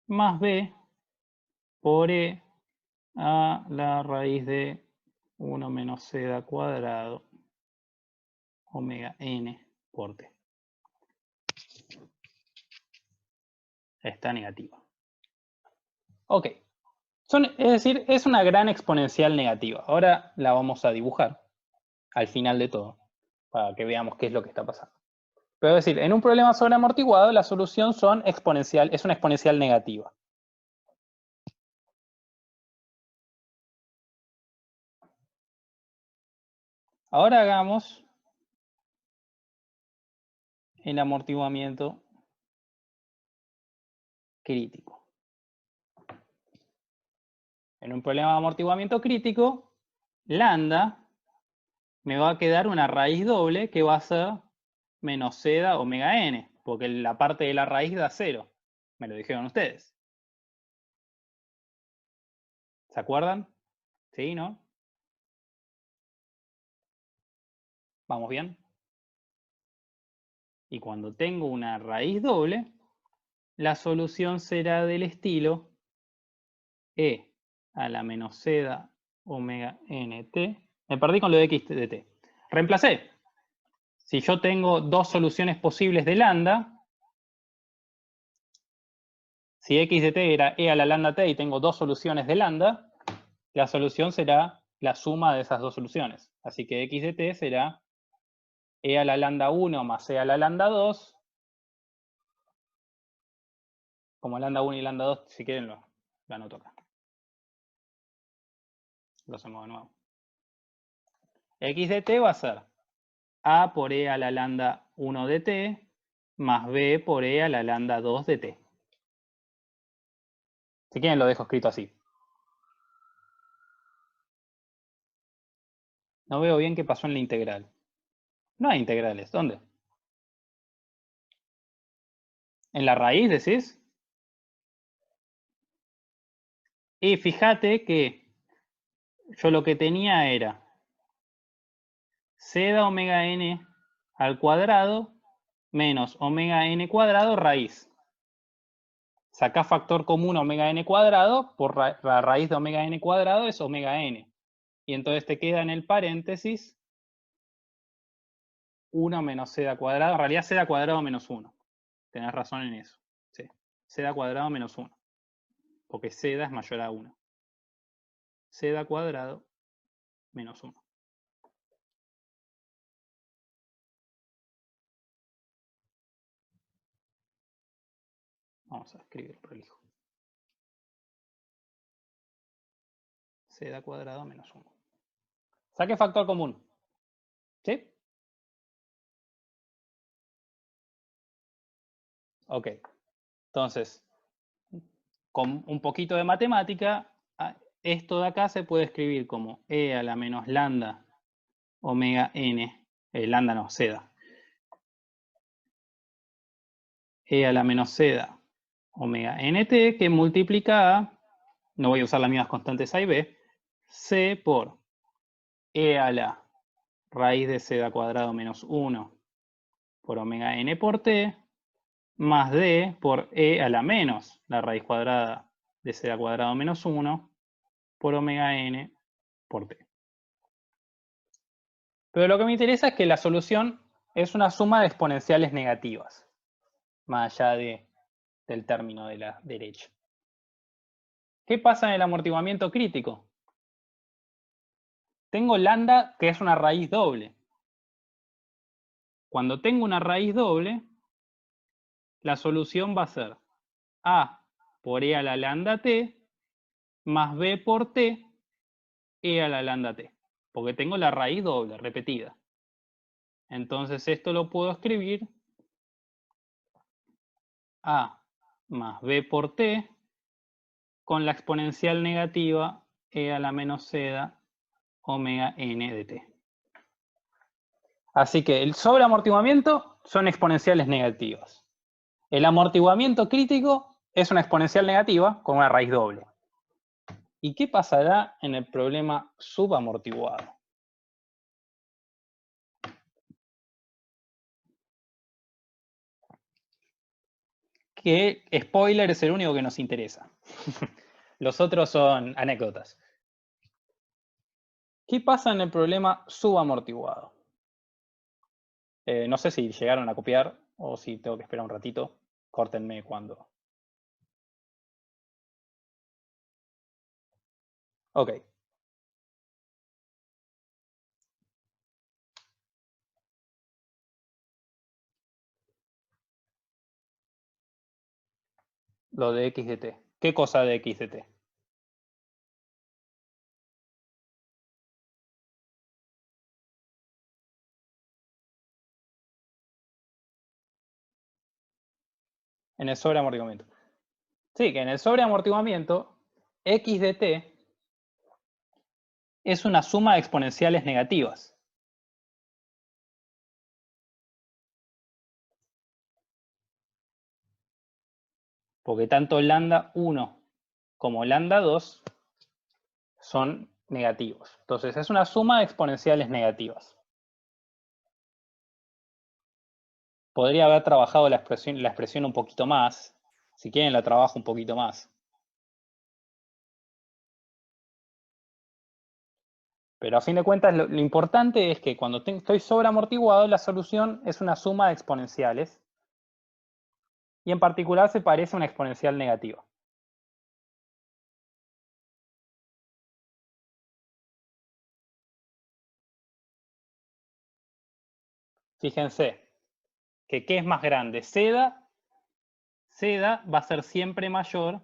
más b por e a la raíz de 1 menos seda cuadrado omega n por t. Está negativa. Ok, Es decir, es una gran exponencial negativa. Ahora la vamos a dibujar al final de todo, para que veamos qué es lo que está pasando. Pero es decir, en un problema sobreamortiguado, la solución es una exponencial negativa. Ahora hagamos el amortiguamiento crítico. En un problema de amortiguamiento crítico, lambda me va a quedar una raíz doble que va a ser menos c da omega n, porque la parte de la raíz da 0. Me lo dijeron ustedes. ¿Se acuerdan? ¿Sí, no? ¿Vamos bien? Y cuando tengo una raíz doble, la solución será del estilo e a la menos c da omega nt. Me perdí con lo de x de t. Reemplacé. Si yo tengo dos soluciones posibles de lambda, si x de t era e a la lambda t y tengo dos soluciones de lambda, la solución será la suma de esas dos soluciones. Así que x de t será e a la lambda 1 más e a la lambda 2. Como lambda 1 y lambda 2, si quieren lo anoto acá. Lo hacemos de nuevo. X de t va a ser a por e a la lambda 1 de t más b por e a la lambda 2 de t. Si quieren lo dejo escrito así. No veo bien qué pasó en la integral. No hay integrales. ¿Dónde? ¿En la raíz decís? Y fíjate que yo lo que tenía era c da omega n al cuadrado menos omega n cuadrado raíz. Sacá factor común omega n cuadrado por la raíz de omega n cuadrado es omega n. Y entonces te queda en el paréntesis 1 menos c da cuadrado. En realidad c da cuadrado menos 1. Tenés razón en eso. Sí. C da cuadrado menos 1. Porque c da es mayor a 1. C da cuadrado menos 1. Vamos a escribir prolijo. C da cuadrado menos 1. Saque factor común. ¿Sí? Ok. Entonces, con un poquito de matemática, esto de acá se puede escribir como e a la menos lambda omega n, lambda no, c da. E a la menos c da omega nt, que multiplica a, no voy a usar las mismas constantes a y b, c por e a la raíz de c da cuadrado menos 1 por omega n por t, más d por e a la menos la raíz cuadrada de c da cuadrado menos 1 por omega n por t. Pero lo que me interesa es que la solución es una suma de exponenciales negativas, más allá del término de la derecha. ¿Qué pasa en el amortiguamiento crítico? Tengo lambda, que es una raíz doble. Cuando tengo una raíz doble, la solución va a ser a por e a la lambda t más b por t e a la lambda t, porque tengo la raíz doble, repetida. Entonces esto lo puedo escribir a más b por t con la exponencial negativa e a la menos c da omega n de t. Así que el sobreamortiguamiento son exponenciales negativas. El amortiguamiento crítico es una exponencial negativa con una raíz doble. ¿Y qué pasará en el problema subamortiguado? Que, spoiler, es el único que nos interesa. Los otros son anécdotas. ¿Qué pasa en el problema subamortiguado? No sé si llegaron a copiar o si tengo que esperar un ratito. Córtenme cuando Ok. Lo de x de t. ¿Qué cosa de x de t? En el sobreamortiguamiento. Sí, que en el sobreamortiguamiento, x de t es una suma de exponenciales negativas. Porque tanto lambda 1 como lambda 2 son negativos. Entonces es una suma de exponenciales negativas. Podría haber trabajado la expresión un poquito más. Si quieren la trabajo un poquito más. Pero a fin de cuentas lo importante es que cuando estoy sobreamortiguado la solución es una suma de exponenciales. Y en particular se parece a una exponencial negativa. Fíjense que ¿qué es más grande? Seda va a ser siempre mayor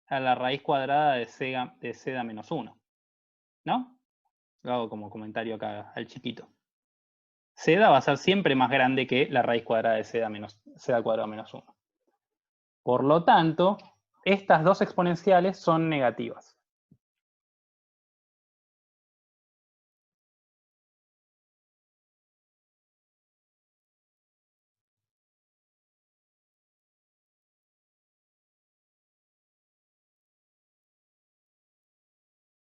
a la raíz cuadrada de seda menos 1. ¿No? Lo hago como comentario acá al chiquito. Seda va a ser siempre más grande que la raíz cuadrada de seda cuadrada menos 1. Por lo tanto, estas dos exponenciales son negativas.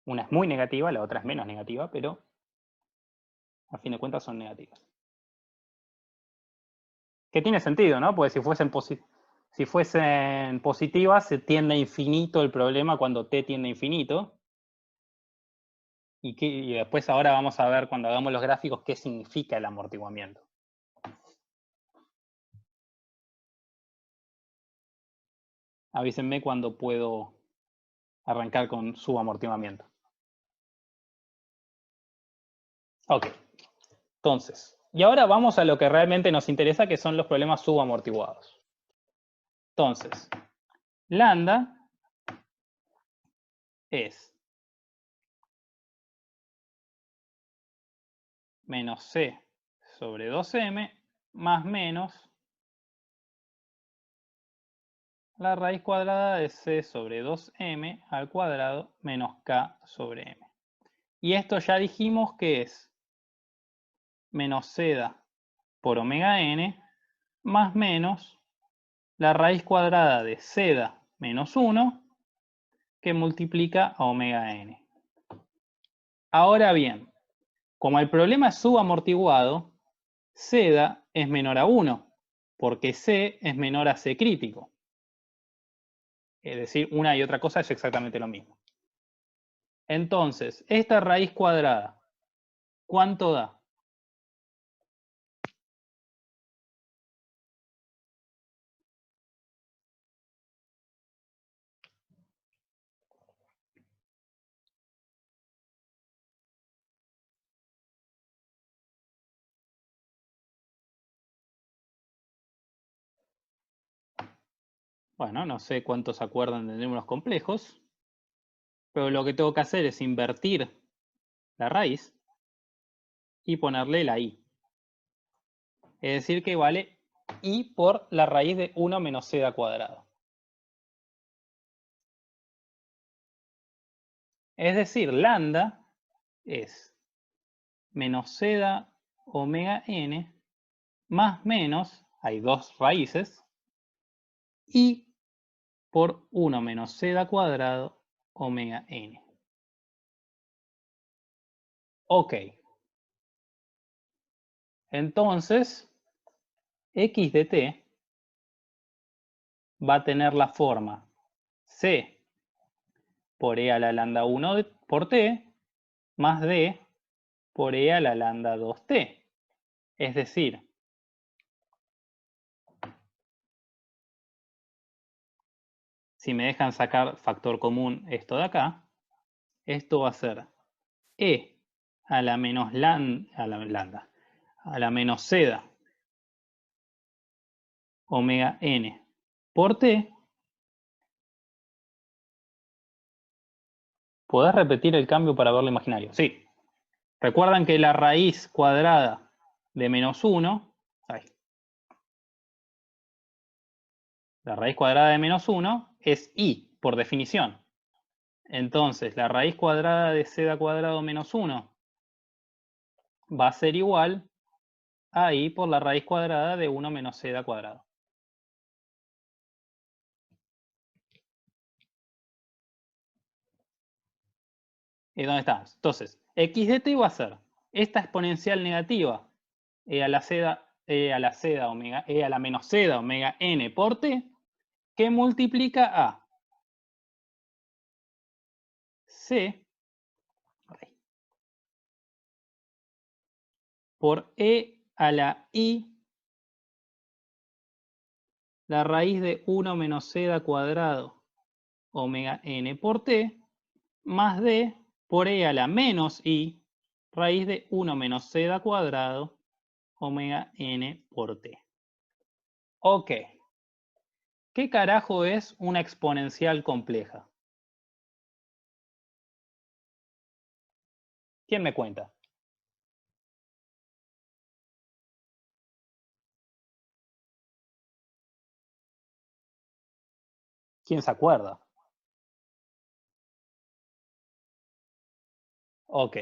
Una es muy negativa, la otra es menos negativa, pero a fin de cuentas son negativas. Que tiene sentido, ¿no? Porque si fuesen positivas, se tiende a infinito el problema cuando t tiende a infinito. Y después ahora vamos a ver cuando hagamos los gráficos qué significa el amortiguamiento. Avísenme cuando puedo arrancar con subamortiguamiento. Ok. Entonces, y ahora vamos a lo que realmente nos interesa, que son los problemas subamortiguados. Entonces, lambda es menos c sobre 2m más menos la raíz cuadrada de c sobre 2m al cuadrado menos k sobre m. Y esto ya dijimos que es menos seda por omega n más menos la raíz cuadrada de seda menos 1 que multiplica a omega n. Ahora bien, como el problema es subamortiguado, seda es menor a 1, porque C es menor a C crítico. Es decir, una y otra cosa es exactamente lo mismo. Entonces, esta raíz cuadrada, ¿cuánto da? Bueno, no sé cuántos se acuerdan de números complejos, pero lo que tengo que hacer es invertir la raíz y ponerle la i. Es decir, que vale i por la raíz de 1 menos seda cuadrado. Es decir, lambda es menos seda omega n más menos, hay dos raíces, i por 1 menos seda cuadrado omega n. Ok. Entonces, x de t va a tener la forma c por e a la lambda 1 por t más d por e a la lambda 2t. Es decir, si me dejan sacar factor común esto de acá, esto va a ser E a la menos lambda, a la menos seda, omega n por t. ¿Podés repetir el cambio para verlo imaginario? Sí. Recuerdan que la raíz cuadrada de menos 1, la raíz cuadrada de menos 1 es i, por definición. Entonces, la raíz cuadrada de z cuadrado menos 1 va a ser igual a i por la raíz cuadrada de 1 menos z cuadrado. ¿Y dónde estamos? Entonces, x de t va a ser esta exponencial negativa, e a la menos z omega n por t, que multiplica a c por e a la i, la raíz de 1 menos z cuadrado omega n por t, más d por e a la menos i, raíz de 1 menos z cuadrado omega n por t. Ok. ¿Qué carajo es una exponencial compleja? ¿Quién me cuenta? ¿Quién se acuerda? Ok.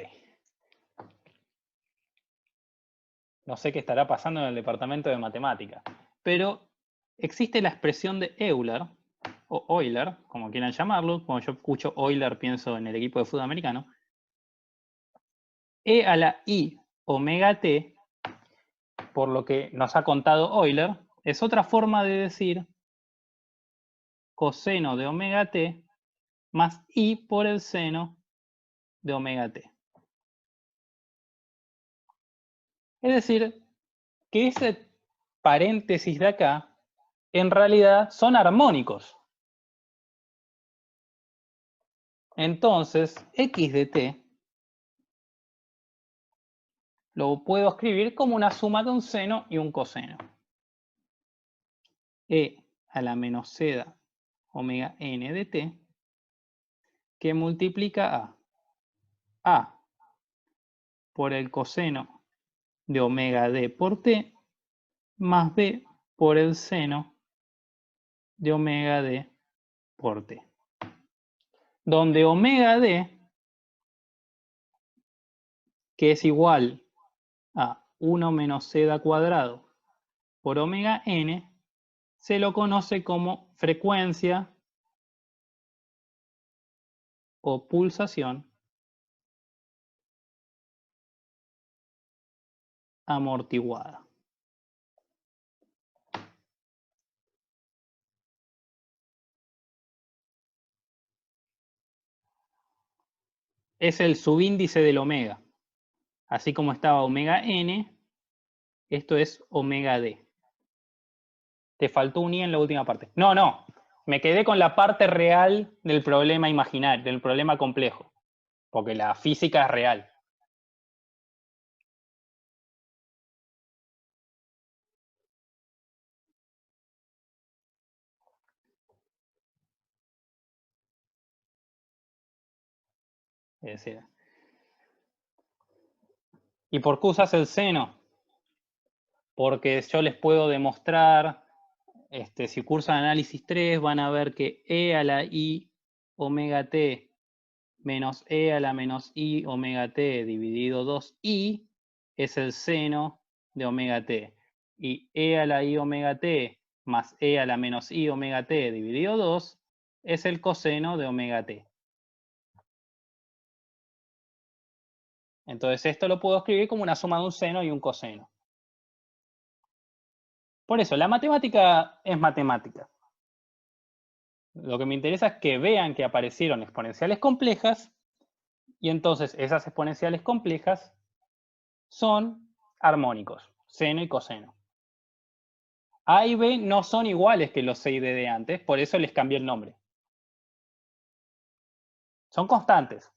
No sé qué estará pasando en el departamento de matemática, pero existe la expresión de Euler, o Euler, como quieran llamarlo. Cuando yo escucho Euler pienso en el equipo de fútbol americano. E a la i omega t, por lo que nos ha contado Euler, es otra forma de decir coseno de omega t más i por el seno de omega t. Es decir, que ese paréntesis de acá en realidad son armónicos. Entonces, x de t lo puedo escribir como una suma de un seno y un coseno. E a la menos z omega n de t, que multiplica a por el coseno de omega d por t, más b por el seno de omega d por t. Donde omega d, que es igual a 1 menos z cuadrado por omega n, se lo conoce como frecuencia o pulsación amortiguada. Es el subíndice del omega. Así como estaba omega n, esto es omega d. Te faltó un i en la última parte. No, no. Me quedé con la parte real del problema imaginario, del problema complejo. Porque la física es real. Es decir, ¿y por qué usas el seno? Porque yo les puedo demostrar, si cursan análisis 3, van a ver que e a la i omega t menos e a la menos i omega t dividido 2i es el seno de omega t. Y e a la i omega t más e a la menos i omega t dividido 2 es el coseno de omega t. Entonces esto lo puedo escribir como una suma de un seno y un coseno. Por eso, la matemática es matemática. Lo que me interesa es que vean que aparecieron exponenciales complejas y entonces esas exponenciales complejas son armónicos, seno y coseno. A y B no son iguales que los C y D de antes, por eso les cambié el nombre. Son constantes.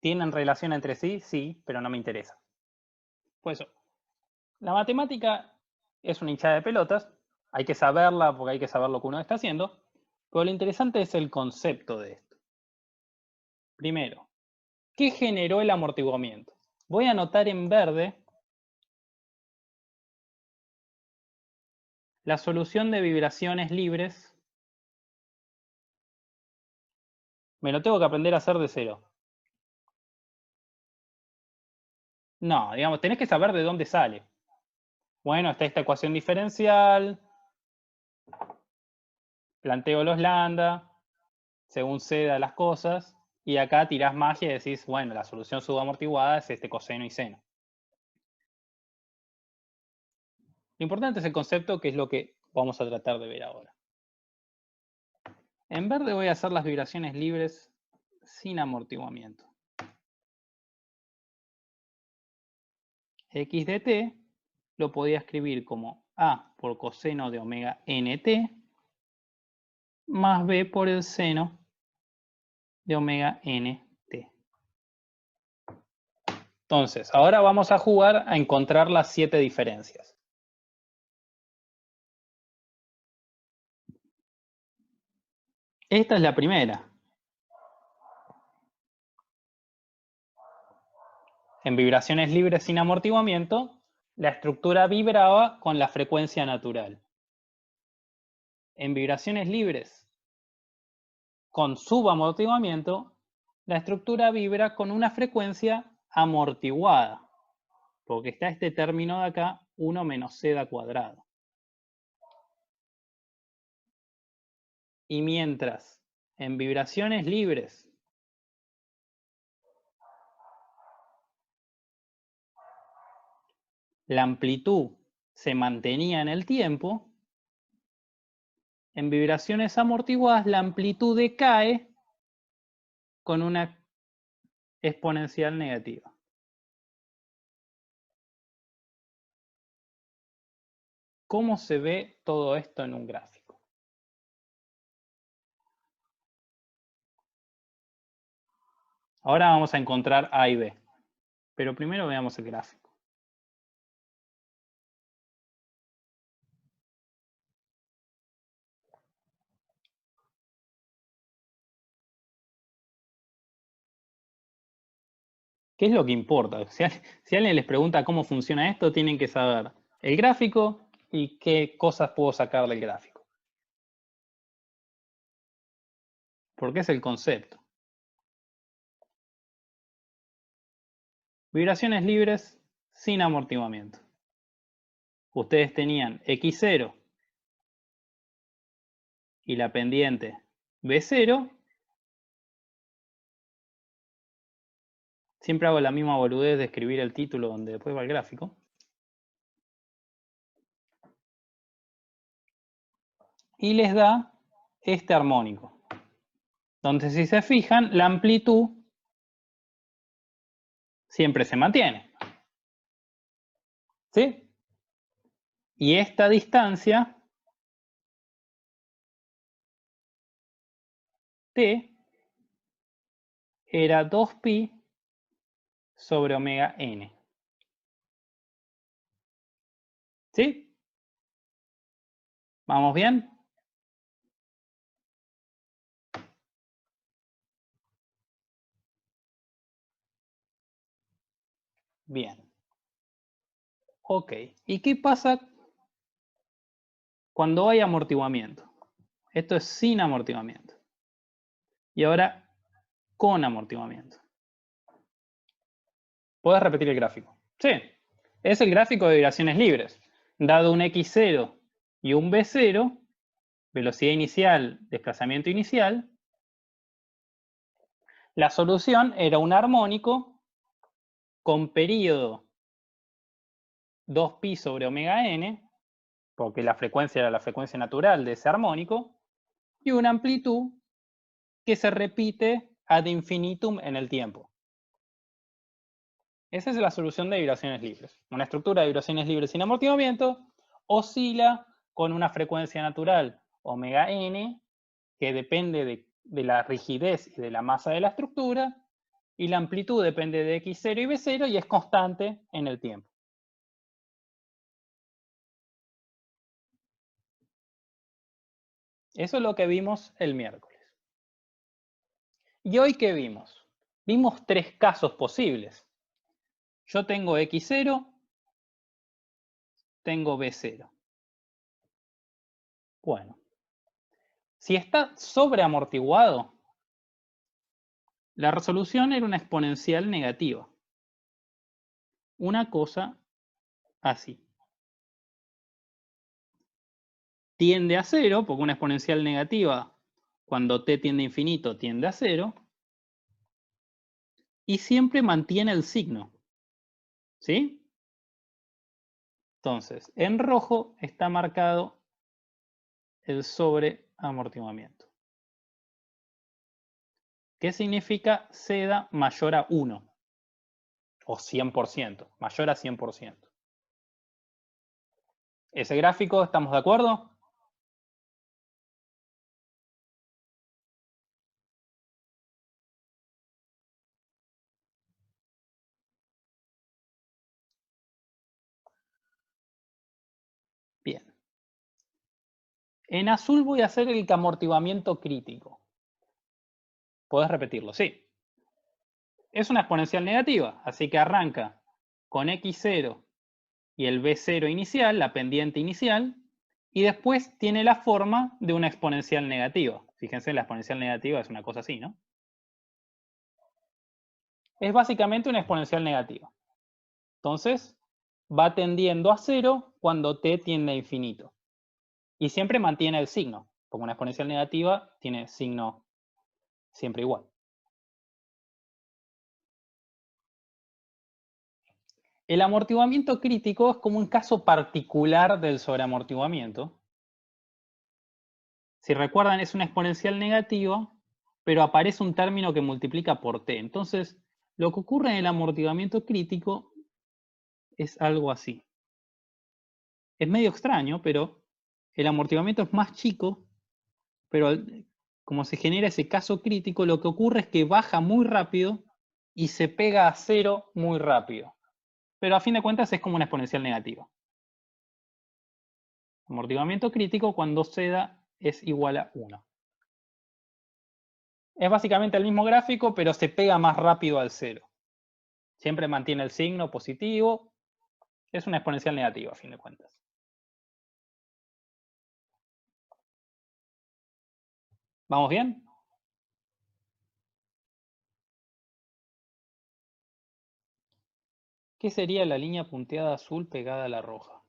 ¿Tienen relación entre sí? Sí, pero no me interesa. Pues eso. La matemática es una hinchada de pelotas, hay que saberla porque hay que saber lo que uno está haciendo, pero lo interesante es el concepto de esto. Primero, ¿qué generó el amortiguamiento? Voy a anotar en verde la solución de vibraciones libres. Me lo tengo que aprender a hacer de cero. No, digamos, tenés que saber de dónde sale. Bueno, está esta ecuación diferencial, planteo los lambda, según ceda las cosas, y acá tirás magia y decís, bueno, la solución subamortiguada es este coseno y seno. Lo importante es el concepto, que es lo que vamos a tratar de ver ahora. En verde voy a hacer las vibraciones libres sin amortiguamiento. X de t lo podía escribir como A por coseno de omega nt más B por el seno de omega nt. Entonces, ahora vamos a jugar a encontrar las 7 diferencias. Esta es la primera. En vibraciones libres sin amortiguamiento, la estructura vibraba con la frecuencia natural. En vibraciones libres con subamortiguamiento, la estructura vibra con una frecuencia amortiguada, porque está este término de acá, 1 menos z cuadrado. Y mientras en vibraciones libres la amplitud se mantenía en el tiempo, en vibraciones amortiguadas la amplitud decae con una exponencial negativa. ¿Cómo se ve todo esto en un gráfico? Ahora vamos a encontrar A y B, pero primero veamos el gráfico. ¿Qué es lo que importa? Si alguien les pregunta cómo funciona esto, tienen que saber el gráfico y qué cosas puedo sacar del gráfico. Porque es el concepto. Vibraciones libres sin amortiguamiento. Ustedes tenían X0 y la pendiente B0. Siempre hago la misma boludez de escribir el título donde después va el gráfico. Y les da este armónico. Donde si se fijan, la amplitud siempre se mantiene. ¿Sí? Y esta distancia t era 2pi sobre omega n. ¿Sí? ¿Vamos bien? Bien. Ok. ¿Y qué pasa cuando hay amortiguamiento? Esto es sin amortiguamiento. Y ahora con amortiguamiento. ¿Puedes repetir el gráfico? Sí. Es el gráfico de vibraciones libres. Dado un x0 y un b0, velocidad inicial, desplazamiento inicial, la solución era un armónico con período 2pi sobre omega n, porque la frecuencia era la frecuencia natural de ese armónico, y una amplitud que se repite ad infinitum en el tiempo. Esa es la solución de vibraciones libres. Una estructura de vibraciones libres sin amortiguamiento oscila con una frecuencia natural omega n, que depende de la rigidez y de la masa de la estructura, Y la amplitud depende de x0 y b0 y es constante en el tiempo. Eso es lo que vimos el miércoles. ¿Y hoy qué vimos? Vimos tres casos posibles. Yo tengo x0, tengo b0. Bueno, si está sobreamortiguado, la resolución era una exponencial negativa. Una cosa así. Tiende a cero, porque una exponencial negativa, cuando t tiende a infinito, tiende a cero. Y siempre mantiene el signo. ¿Sí? Entonces, en rojo está marcado el sobreamortiguamiento. ¿Qué significa seda mayor a 1? O 100%, mayor a 100%. ¿Ese gráfico, estamos de acuerdo? Bien. En azul voy a hacer el amortiguamiento crítico. ¿Podés repetirlo? Sí. Es una exponencial negativa, así que arranca con x0 y el b0 inicial, la pendiente inicial, y después tiene la forma de una exponencial negativa. Fíjense, la exponencial negativa es una cosa así, ¿no? Es básicamente una exponencial negativa. Entonces, va tendiendo a cero cuando t tiende a infinito. Y siempre mantiene el signo, porque una exponencial negativa tiene signo siempre igual. El amortiguamiento crítico es como un caso particular del sobreamortiguamiento. Si recuerdan, es una exponencial negativa, pero aparece un término que multiplica por t. Entonces, lo que ocurre en el amortiguamiento crítico es algo así. Es medio extraño, pero el amortiguamiento es más chico, pero como se genera ese caso crítico, lo que ocurre es que baja muy rápido y se pega a cero muy rápido. Pero a fin de cuentas es como una exponencial negativa. Amortiguamiento crítico cuando seda es igual a 1. Es básicamente el mismo gráfico, pero se pega más rápido al cero. Siempre mantiene el signo positivo. Es una exponencial negativa, a fin de cuentas. ¿Vamos bien? ¿Qué sería la línea punteada azul pegada a la roja?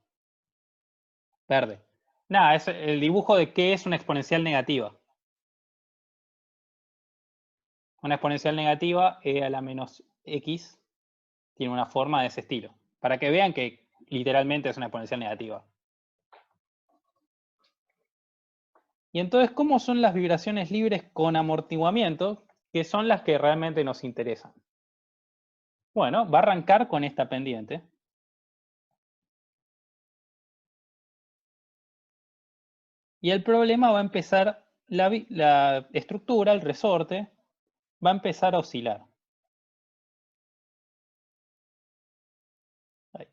Verde. Nada, es el dibujo de qué es una exponencial negativa. Una exponencial negativa, e a la menos x, tiene una forma de ese estilo. Para que vean que literalmente es una exponencial negativa. Y entonces, ¿cómo son las vibraciones libres con amortiguamiento? Que son las que realmente nos interesan. Bueno, va a arrancar con esta pendiente. Y el problema va a empezar, la estructura, el resorte, va a empezar a oscilar. Ahí.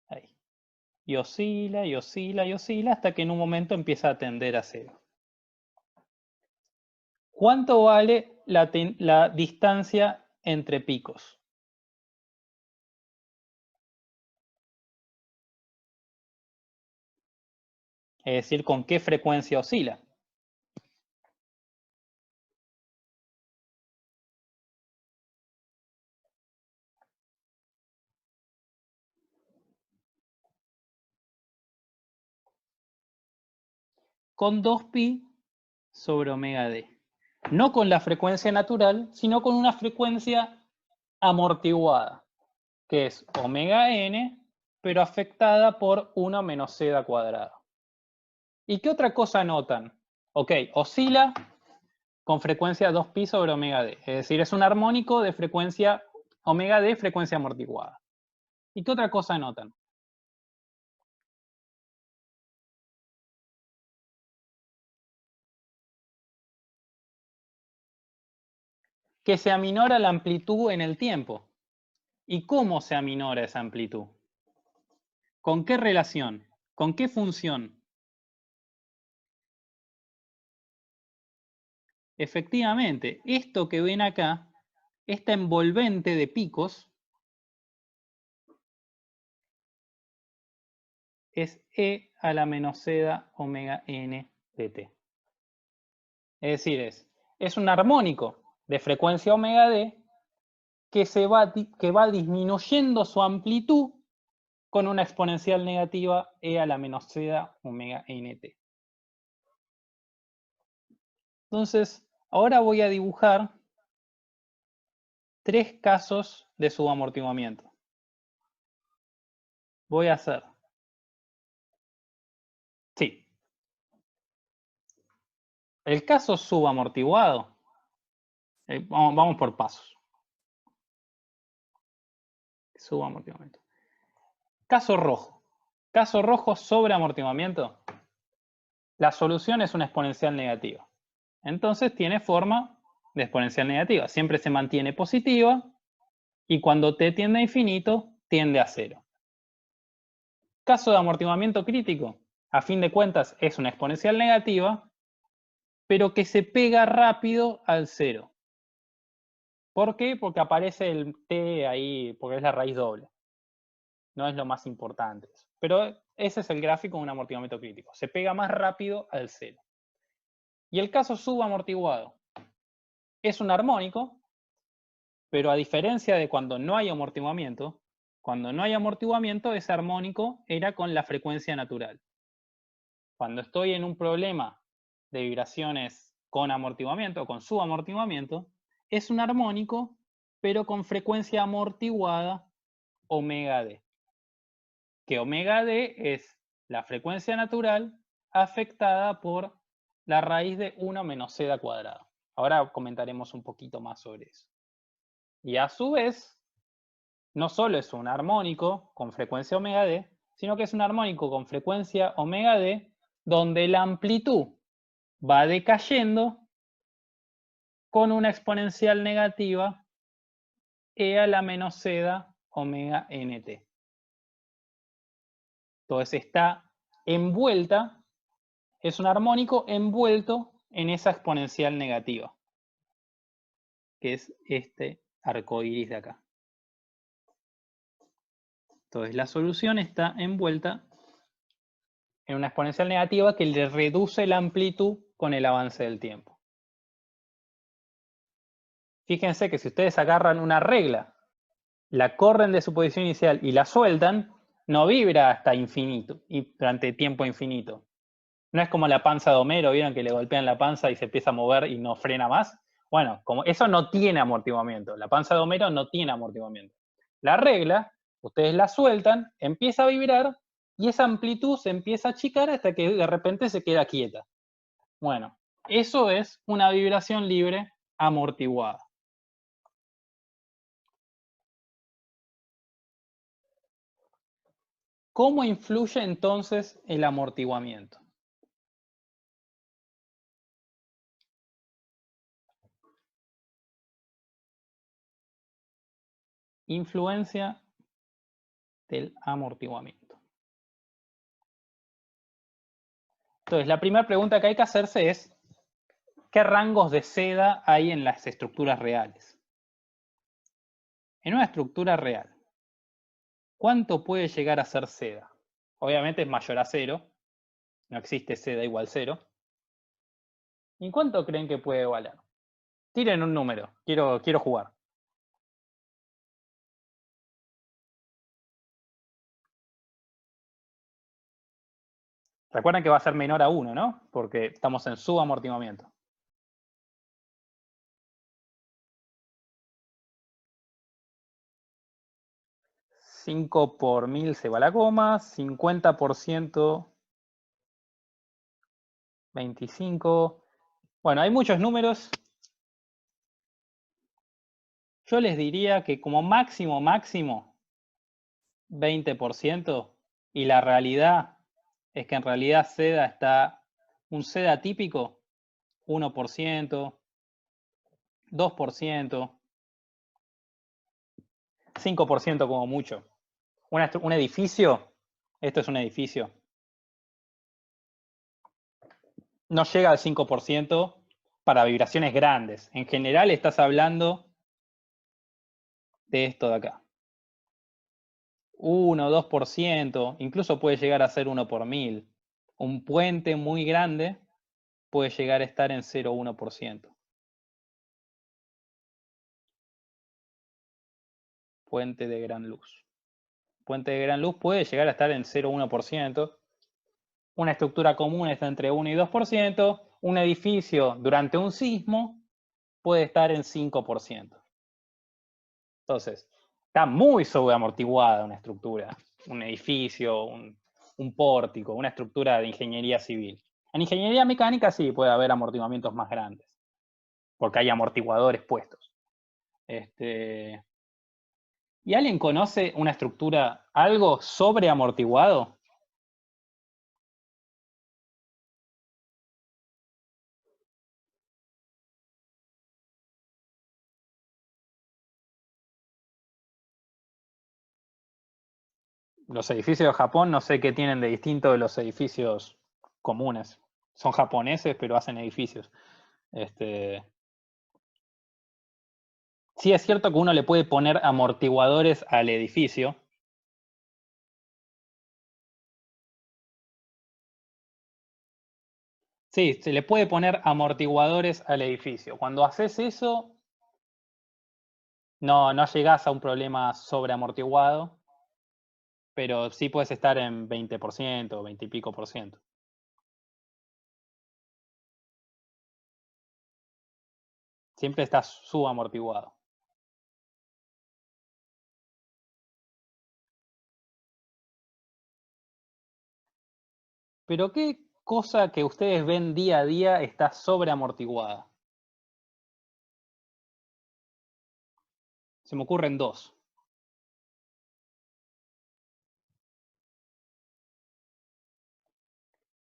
Ahí. Y oscila, y oscila, y oscila, hasta que en un momento empieza a tender a cero. ¿Cuánto vale la distancia entre picos? Es decir, ¿con qué frecuencia oscila? Con 2pi sobre omega d. No con la frecuencia natural, sino con una frecuencia amortiguada, que es omega n, pero afectada por 1 menos seda cuadrada. ¿Y qué otra cosa notan? Ok, oscila con frecuencia 2pi sobre omega d. Es decir, es un armónico de frecuencia omega d, frecuencia amortiguada. ¿Y qué otra cosa notan? que se aminora la amplitud en el tiempo. ¿Y cómo se aminora esa amplitud? ¿Con qué relación? ¿Con qué función? Efectivamente, esto que ven acá, esta envolvente de picos, es E a la menos zeta omega n de t. Es decir, es un armónico de frecuencia omega d que va disminuyendo su amplitud con una exponencial negativa e a la menos zeta omega nt. Entonces, ahora voy a dibujar 3 casos de subamortiguamiento. Voy a hacer. Sí. El caso subamortiguado. Vamos por pasos. Subamortiguamiento. Caso rojo. Caso rojo sobre amortiguamiento. La solución es una exponencial negativa. Entonces tiene forma de exponencial negativa. Siempre se mantiene positiva y cuando t tiende a infinito, tiende a 0. Caso de amortiguamiento crítico. A fin de cuentas es una exponencial negativa, pero que se pega rápido al 0. ¿Por qué? Porque aparece el t ahí, porque es la raíz doble. No es lo más importante. Pero ese es el gráfico de un amortiguamiento crítico. Se pega más rápido al 0. Y el caso subamortiguado es un armónico, pero a diferencia de cuando no hay amortiguamiento ese armónico era con la frecuencia natural. Cuando estoy en un problema de vibraciones con amortiguamiento o con subamortiguamiento, es un armónico, pero con frecuencia amortiguada omega d. Que omega d es la frecuencia natural afectada por la raíz de 1 menos zeta cuadrado. Ahora comentaremos un poquito más sobre eso. Y a su vez, no solo es un armónico con frecuencia omega d, sino que es un armónico con frecuencia omega d donde la amplitud va decayendo con una exponencial negativa e a la menos zeta omega nt. Entonces está envuelta, es un armónico envuelto en esa exponencial negativa, que es este arco iris de acá. Entonces la solución está envuelta en una exponencial negativa que le reduce la amplitud con el avance del tiempo. Fíjense que si ustedes agarran una regla, la corren de su posición inicial y la sueltan, no vibra hasta infinito y durante tiempo infinito. No es como la panza de Homero, ¿vieron que le golpean la panza y se empieza a mover y no frena más? Bueno, como eso no tiene amortiguamiento. La panza de Homero no tiene amortiguamiento. La regla, ustedes la sueltan, empieza a vibrar y esa amplitud se empieza a achicar hasta que de repente se queda quieta. Bueno, eso es una vibración libre amortiguada. ¿Cómo influye entonces el amortiguamiento? Influencia del amortiguamiento. Entonces, la primera pregunta que hay que hacerse es, ¿qué rangos de seda hay en las estructuras reales? En una estructura real, ¿cuánto puede llegar a ser seda? Obviamente es mayor a 0, no existe seda igual 0. ¿Y cuánto creen que puede valer? Tiren un número, quiero jugar. Recuerden que va a ser menor a 1, ¿no? Porque estamos en subamortiguamiento. 5 por 1000 se va la coma, 50%, 25. Bueno, hay muchos números. Yo les diría que como máximo, 20%, y la realidad es que en realidad seda está, un seda típico, 1%, 2%, 5% como mucho. Un edificio, esto es un edificio, no llega al 5% para vibraciones grandes. En general estás hablando de esto de acá. 1, 2%, incluso puede llegar a ser 1 por 1000. Un puente muy grande puede llegar a estar en 0,1%. Puente de gran luz. Puente de gran luz puede llegar a estar en 0,1%. Una estructura común está entre 1 y 2%. Un edificio durante un sismo puede estar en 5%. Entonces, está muy sobreamortiguada una estructura, un edificio, un pórtico, una estructura de ingeniería civil. En ingeniería mecánica sí puede haber amortiguamientos más grandes, porque hay amortiguadores puestos. ¿Y alguien conoce una estructura, algo sobreamortiguado? Los edificios de Japón no sé qué tienen de distinto de los edificios comunes. Son japoneses, pero hacen edificios. Sí es cierto que uno le puede poner amortiguadores al edificio. Sí, se le puede poner amortiguadores al edificio. Cuando haces eso, no llegás a un problema sobreamortiguado, pero sí puedes estar en 20%, 20 y pico por ciento. Siempre estás subamortiguado. Pero ¿qué cosa que ustedes ven día a día está sobreamortiguada? Se me ocurren dos.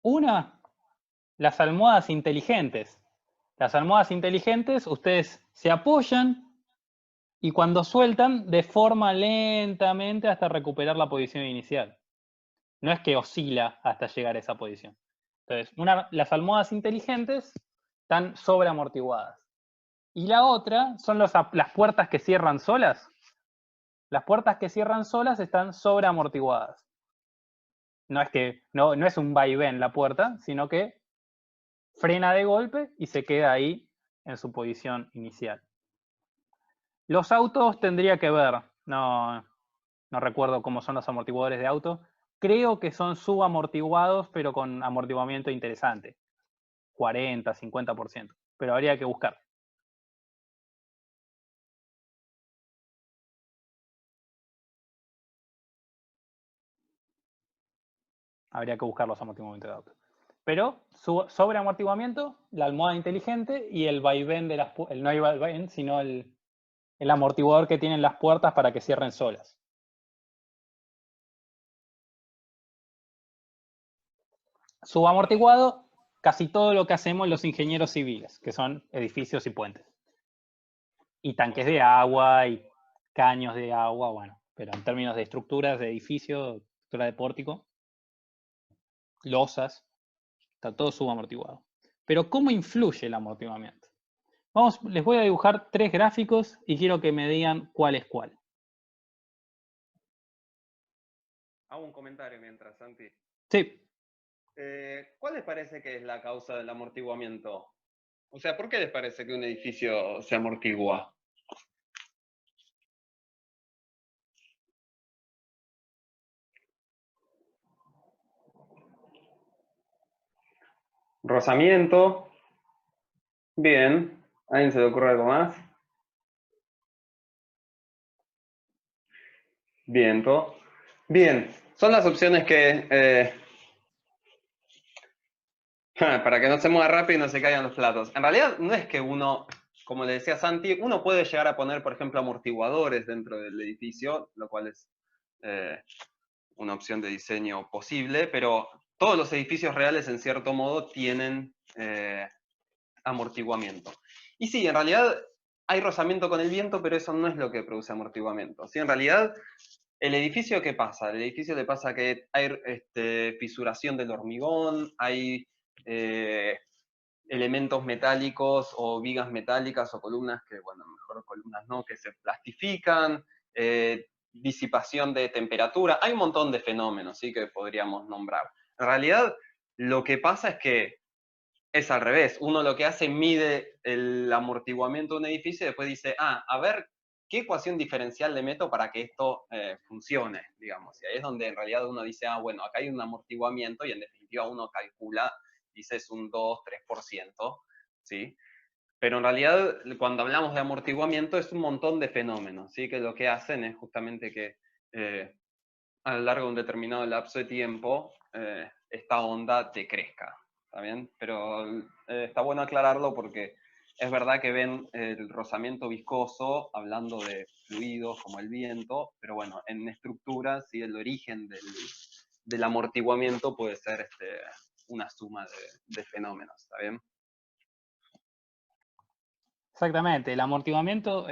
Una, las almohadas inteligentes. Las almohadas inteligentes, ustedes se apoyan y cuando sueltan, deforman lentamente hasta recuperar la posición inicial. No es que oscila hasta llegar a esa posición. Entonces, las almohadas inteligentes están sobreamortiguadas. Y la otra son las puertas que cierran solas. Las puertas que cierran solas están sobreamortiguadas. No es que no es un vaivén la puerta, sino que frena de golpe y se queda ahí en su posición inicial. Los autos tendría que ver, no recuerdo cómo son los amortiguadores de auto. Creo que son subamortiguados, pero con amortiguamiento interesante. 40, 50%. Pero habría que buscar. Habría que buscar los amortiguamientos de auto. Pero sobreamortiguamiento, la almohada inteligente y el vaivén de las el no hay vaivén, sino el amortiguador que tienen las puertas para que cierren solas. Subamortiguado, casi todo lo que hacemos los ingenieros civiles, que son edificios y puentes. Y tanques de agua y caños de agua, bueno, pero en términos de estructuras de edificio, estructura de pórtico, losas, está todo subamortiguado. Pero ¿cómo influye el amortiguamiento? Les voy a dibujar 3 gráficos y quiero que me digan cuál es cuál.
Hago un comentario mientras, Santi.
Sí.
¿Cuál les parece que es la causa del amortiguamiento? O sea, ¿por qué les parece que un edificio se amortigua? Rozamiento. Bien. ¿A alguien se le ocurre algo más? Viento. Bien. Son las opciones que... para que no se mueva rápido y no se caigan los platos. En realidad no es que uno, como le decía Santi, uno puede llegar a poner, por ejemplo, amortiguadores dentro del edificio, lo cual es una opción de diseño posible, pero todos los edificios reales, en cierto modo, tienen amortiguamiento. Y sí, en realidad hay rozamiento con el viento, pero eso no es lo que produce amortiguamiento. ¿Sí? En realidad, el edificio, ¿qué pasa? El edificio le pasa que hay fisuración del hormigón, hay elementos metálicos o vigas metálicas o columnas que, bueno, mejor columnas no, que se plastifican, disipación de temperatura, hay un montón de fenómenos, ¿sí? Que podríamos nombrar. En realidad, lo que pasa es que es al revés. Uno lo que hace mide el amortiguamiento de un edificio y después dice, a ver, ¿qué ecuación diferencial le meto para que esto funcione? Digamos. Y ahí es donde en realidad uno dice, bueno, acá hay un amortiguamiento y en definitiva uno calcula, dice es un 2-3%, ¿sí? Pero en realidad cuando hablamos de amortiguamiento es un montón de fenómenos, ¿sí? Que lo que hacen es justamente que a lo largo de un determinado lapso de tiempo esta onda decrezca. ¿Está bien? Pero está bueno aclararlo porque es verdad que ven el rozamiento viscoso hablando de fluidos como el viento, pero bueno, en estructuras, ¿sí? El origen del amortiguamiento puede ser una suma de fenómenos. ¿Está bien?
Exactamente, el amortiguamiento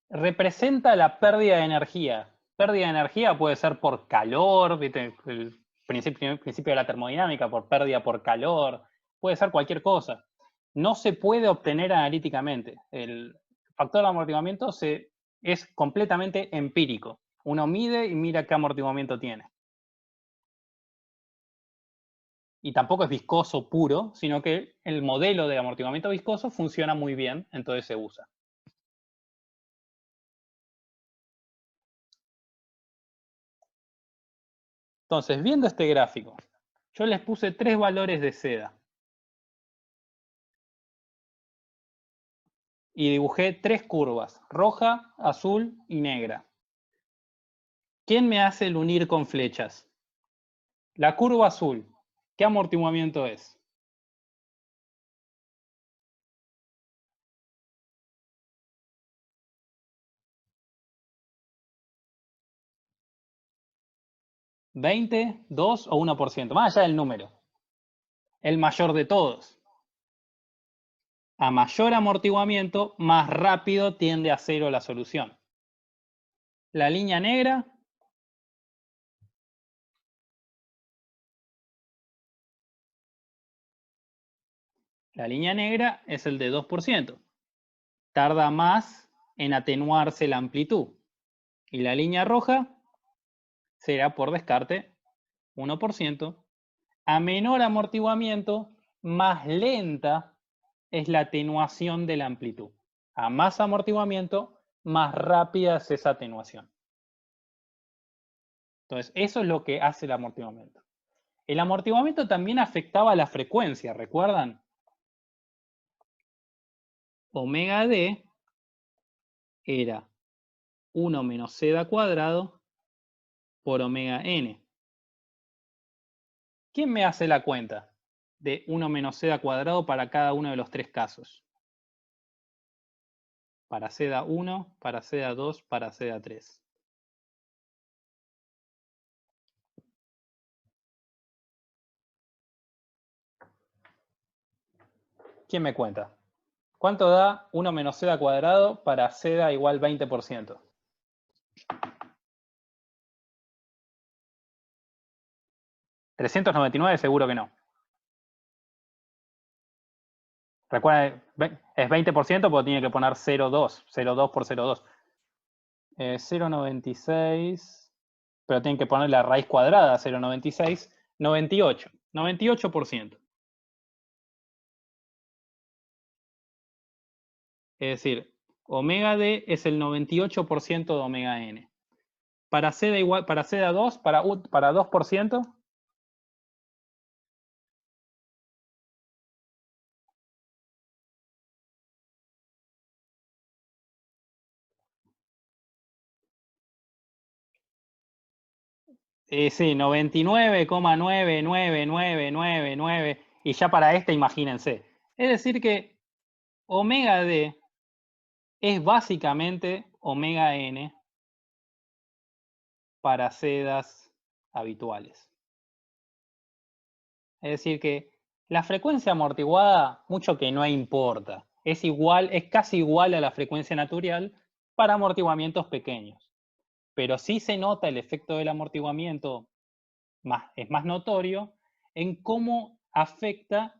representa la pérdida de energía. Pérdida de energía puede ser por calor, ¿viste? El principio de la termodinámica, por pérdida por calor, puede ser cualquier cosa. No se puede obtener analíticamente. El factor de amortiguamiento es completamente empírico. Uno mide y mira qué amortiguamiento tiene. Y tampoco es viscoso puro, sino que el modelo de amortiguamiento viscoso funciona muy bien, entonces se usa. Entonces, viendo este gráfico, yo les puse 3 valores de seda. Y dibujé 3 curvas, roja, azul y negra. ¿Quién me hace el unir con flechas? La curva azul, ¿qué amortiguamiento es? ¿20, 2 o 1%? Más allá del número. El mayor de todos. A mayor amortiguamiento, más rápido tiende a cero la solución. La línea negra, es el de 2%. Tarda más en atenuarse la amplitud. Y la línea roja será por descarte 1%. A menor amortiguamiento, más lenta es la atenuación de la amplitud. A más amortiguamiento, más rápida es esa atenuación. Entonces, eso es lo que hace el amortiguamiento. El amortiguamiento también afectaba la frecuencia, ¿recuerdan? Omega D era 1 menos seda cuadrado por omega n. ¿Quién me hace la cuenta de 1 menos seda cuadrado para cada uno de los 3 casos? Para seda 1, para seda 2, para seda 3. ¿Quién me cuenta? ¿Cuánto da 1 menos seda cuadrado para seda igual 20%? ¿399? Seguro que no. Recuerden, es 20% porque tiene que poner 0,2. 0,2 por 0,2. 0,96. Pero tienen que poner la raíz cuadrada. 0,96. 98. 98%. Es decir, omega D es el 98% de omega N. Para seda igual, para seda 2, para 2%. Sí, 99,99999. Y ya para esta, imagínense. Es decir que omega D es básicamente omega N para sedas habituales. Es decir que la frecuencia amortiguada, mucho que no importa. es casi igual a la frecuencia natural para amortiguamientos pequeños. Pero sí se nota el efecto del amortiguamiento, es más notorio en cómo afecta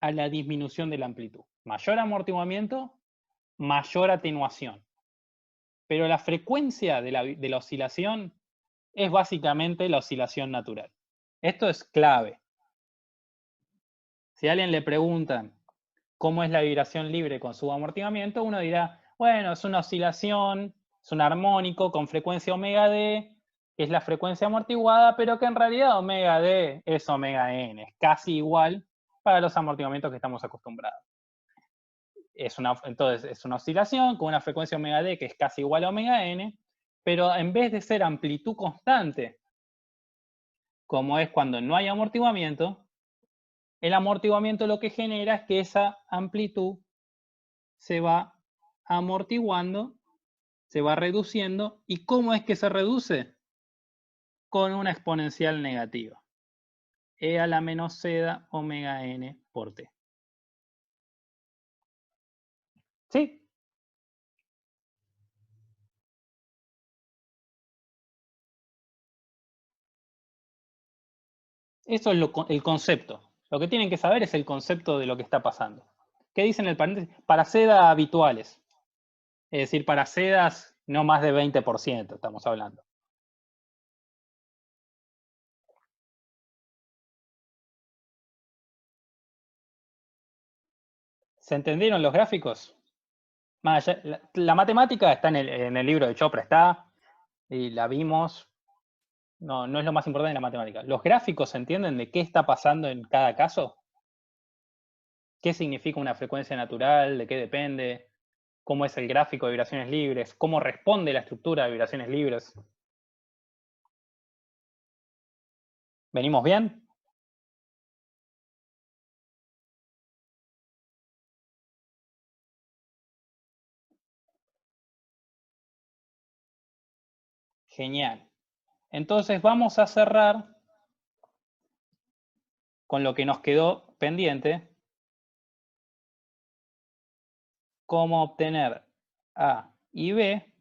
a la disminución de la amplitud. Mayor amortiguamiento, mayor atenuación. Pero la frecuencia de la oscilación es básicamente la oscilación natural. Esto es clave. Si a alguien le preguntan cómo es la vibración libre con subamortiguamiento, uno dirá, bueno, es una oscilación, es un armónico con frecuencia omega d, que es la frecuencia amortiguada, pero que en realidad omega d es omega n, es casi igual para los amortiguamientos que estamos acostumbrados. Entonces, es una oscilación con una frecuencia omega d que es casi igual a omega n, pero en vez de ser amplitud constante, como es cuando no hay amortiguamiento, el amortiguamiento lo que genera es que esa amplitud se va amortiguando, se va reduciendo. ¿Y cómo es que se reduce? Con una exponencial negativa. E a la menos z omega n por t. ¿Sí? Eso es el concepto. Lo que tienen que saber es el concepto de lo que está pasando. ¿Qué dice en el paréntesis? Para seda habituales. Es decir, para sedas no más de 20%, estamos hablando. ¿Se entendieron los gráficos? La matemática está en el libro de Chopra, está, y la vimos. No, no es lo más importante de la matemática. ¿Los gráficos se entienden de qué está pasando en cada caso? ¿Qué significa una frecuencia natural? ¿De qué depende? ¿Cómo es el gráfico de vibraciones libres? ¿Cómo responde la estructura de vibraciones libres? ¿Venimos bien? Genial. Entonces vamos a cerrar con lo que nos quedó pendiente. Cómo obtener A y B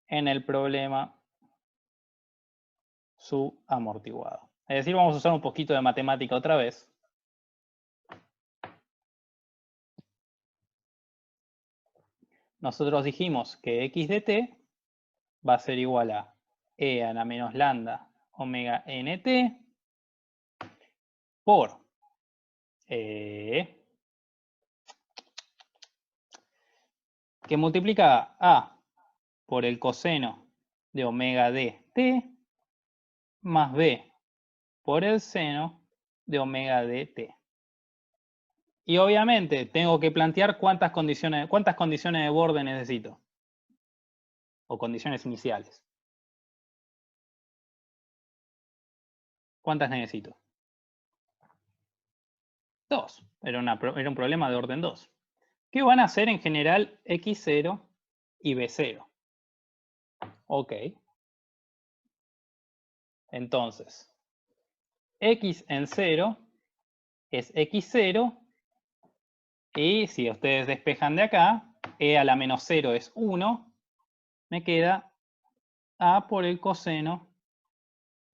en el problema subamortiguado. Es decir, vamos a usar un poquito de matemática otra vez. Nosotros dijimos que x de t va a ser igual a e a la menos lambda omega nt por que multiplica a por el coseno de omega d t más b por el seno de omega d t. Y obviamente tengo que plantear cuántas condiciones de borde necesito. O condiciones iniciales. ¿Cuántas necesito? 2. Era un problema de orden 2. ¿Qué van a hacer en general x0 y b0? Ok. Entonces, x en 0 es x0. Y si ustedes despejan de acá, e a la menos 0 es 1. Me queda a por el coseno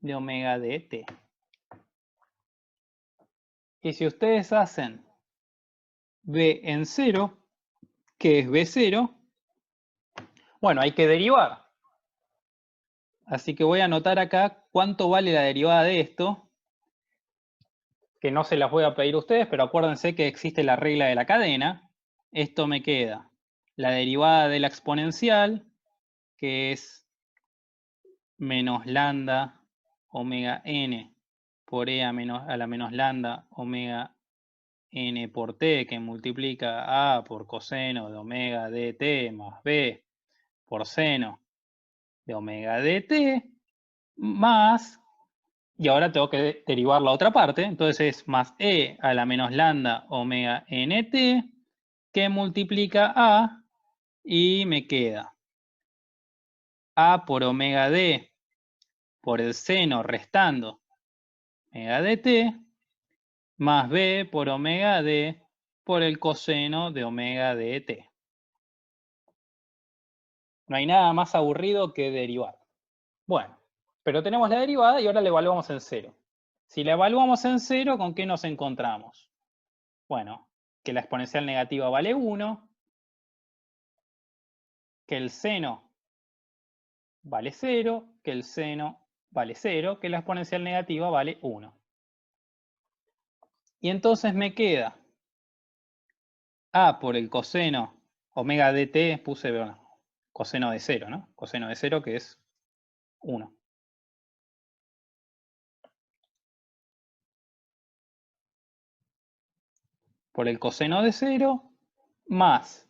de omega de t. Y si ustedes hacen b en 0, que es b0, bueno, hay que derivar. Así que voy a anotar acá cuánto vale la derivada de esto, que no se las voy a pedir a ustedes, pero acuérdense que existe la regla de la cadena. Esto me queda la derivada de la exponencial, que es menos lambda omega n por e a la menos lambda omega n por t, que multiplica a por coseno de omega dt más b por seno de omega dt, más, y ahora tengo que derivar la otra parte, entonces es más e a la menos lambda omega nt, que multiplica a, y me queda a por omega d por el seno restando omega dt, más b por omega d por el coseno de omega de t. No hay nada más aburrido que derivar. Bueno, pero tenemos la derivada y ahora la evaluamos en 0. Si la evaluamos en 0, ¿con qué nos encontramos? Bueno, que la exponencial negativa vale 1, que el seno vale 0, que el seno vale 0, que la exponencial negativa vale 1. Y entonces me queda a por el coseno omega de t, puse bueno, coseno de 0, ¿no? Coseno de 0 que es 1. Por el coseno de 0 más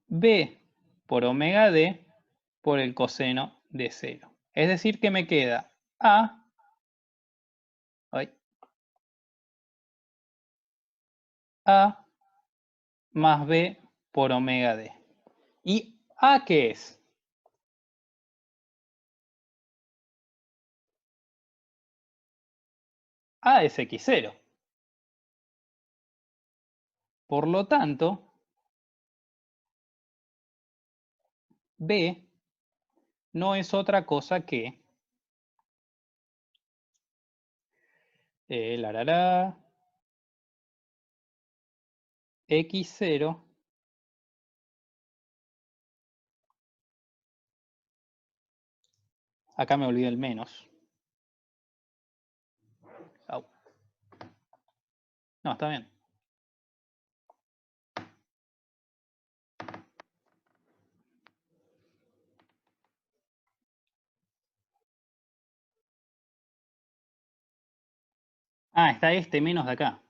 b por omega d por el coseno de 0. Es decir, que me queda a más b por omega d. ¿Y a qué es? A es x0. Por lo tanto, b no es otra cosa que x0 acá me olvidé el menos. Au. No, está bien. Ah, está este menos de acá.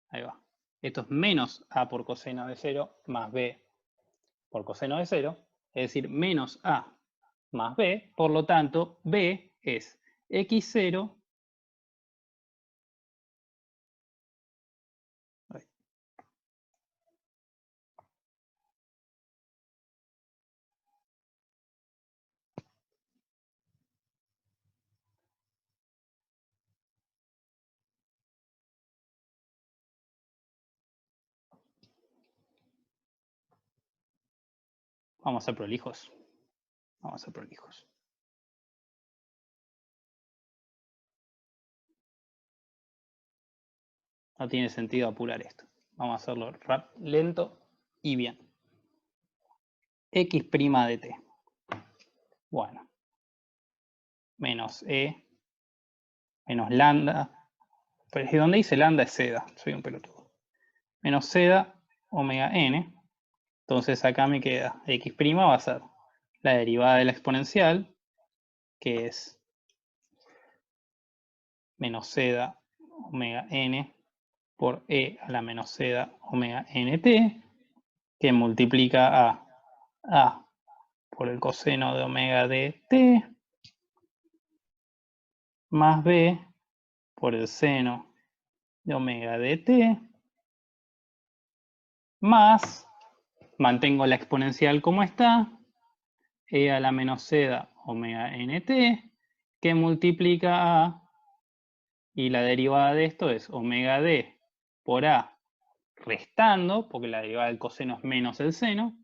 Ahí va. Esto es menos a por coseno de 0 más b por coseno de 0. Es decir, menos a más b. Por lo tanto, b es x0 Vamos a ser prolijos. Vamos a ser prolijos. No tiene sentido apurar esto. Vamos a hacerlo lento y bien. X' de t. Bueno. Menos E. Menos lambda. Pero si donde dice lambda es seda. Soy un pelotudo. Menos seda omega n. Entonces acá me queda X' va a ser la derivada de la exponencial, que es menos seda omega n por e a la menos seda omega nt, que multiplica a por el coseno de omega de t, más b por el seno de omega de t, más, mantengo la exponencial como está, e a la menos seda omega nt, que multiplica a, y la derivada de esto es omega d por a restando, porque la derivada del coseno es menos el seno,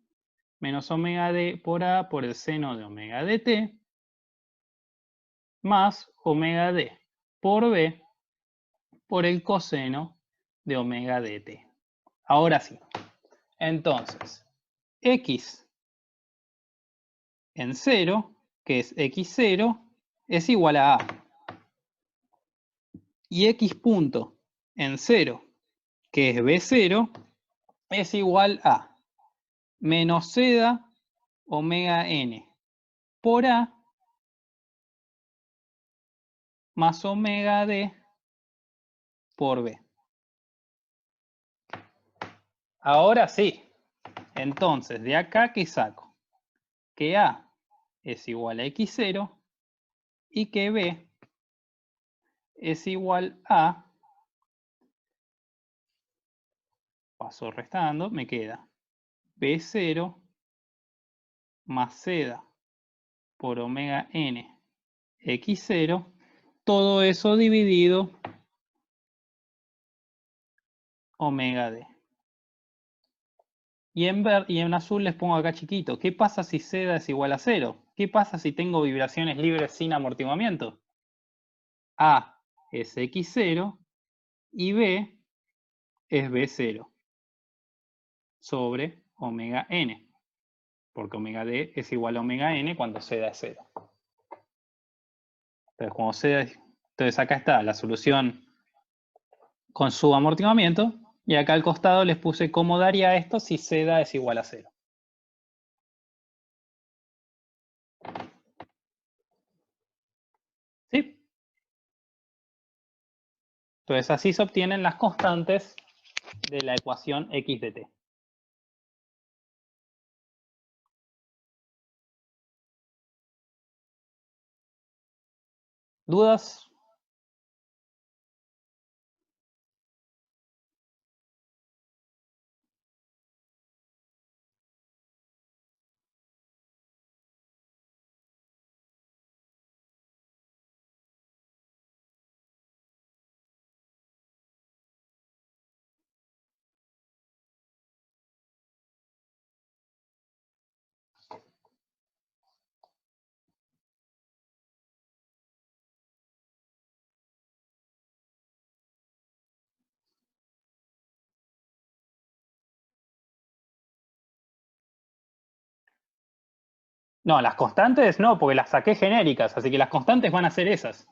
menos omega d por a por el seno de omega de t, más omega d por b por el coseno de omega de t. Ahora sí. Entonces, x en 0, que es x0, es igual a a. Y x punto en 0, que es b0, es igual a menos seda omega n por a más omega d por b. Ahora sí. Entonces, de acá, ¿qué saco? Que a es igual a x0 y que b es igual a, paso restando, me queda b0 más seda por omega n x0, todo eso dividido omega d. Y en azul les pongo acá chiquito. ¿Qué pasa si Z es igual a 0? ¿Qué pasa si tengo vibraciones libres sin amortiguamiento? A es X0 y B es B0 sobre omega n, porque omega d es igual a omega n cuando Z es 0. Entonces, cuando entonces acá está la solución con su amortiguamiento, y acá al costado les puse cómo daría esto si Z es igual a 0. ¿Sí? Entonces así se obtienen las constantes de la ecuación x de t. ¿Dudas? No, las constantes no, porque las saqué genéricas, así que las constantes van a ser esas.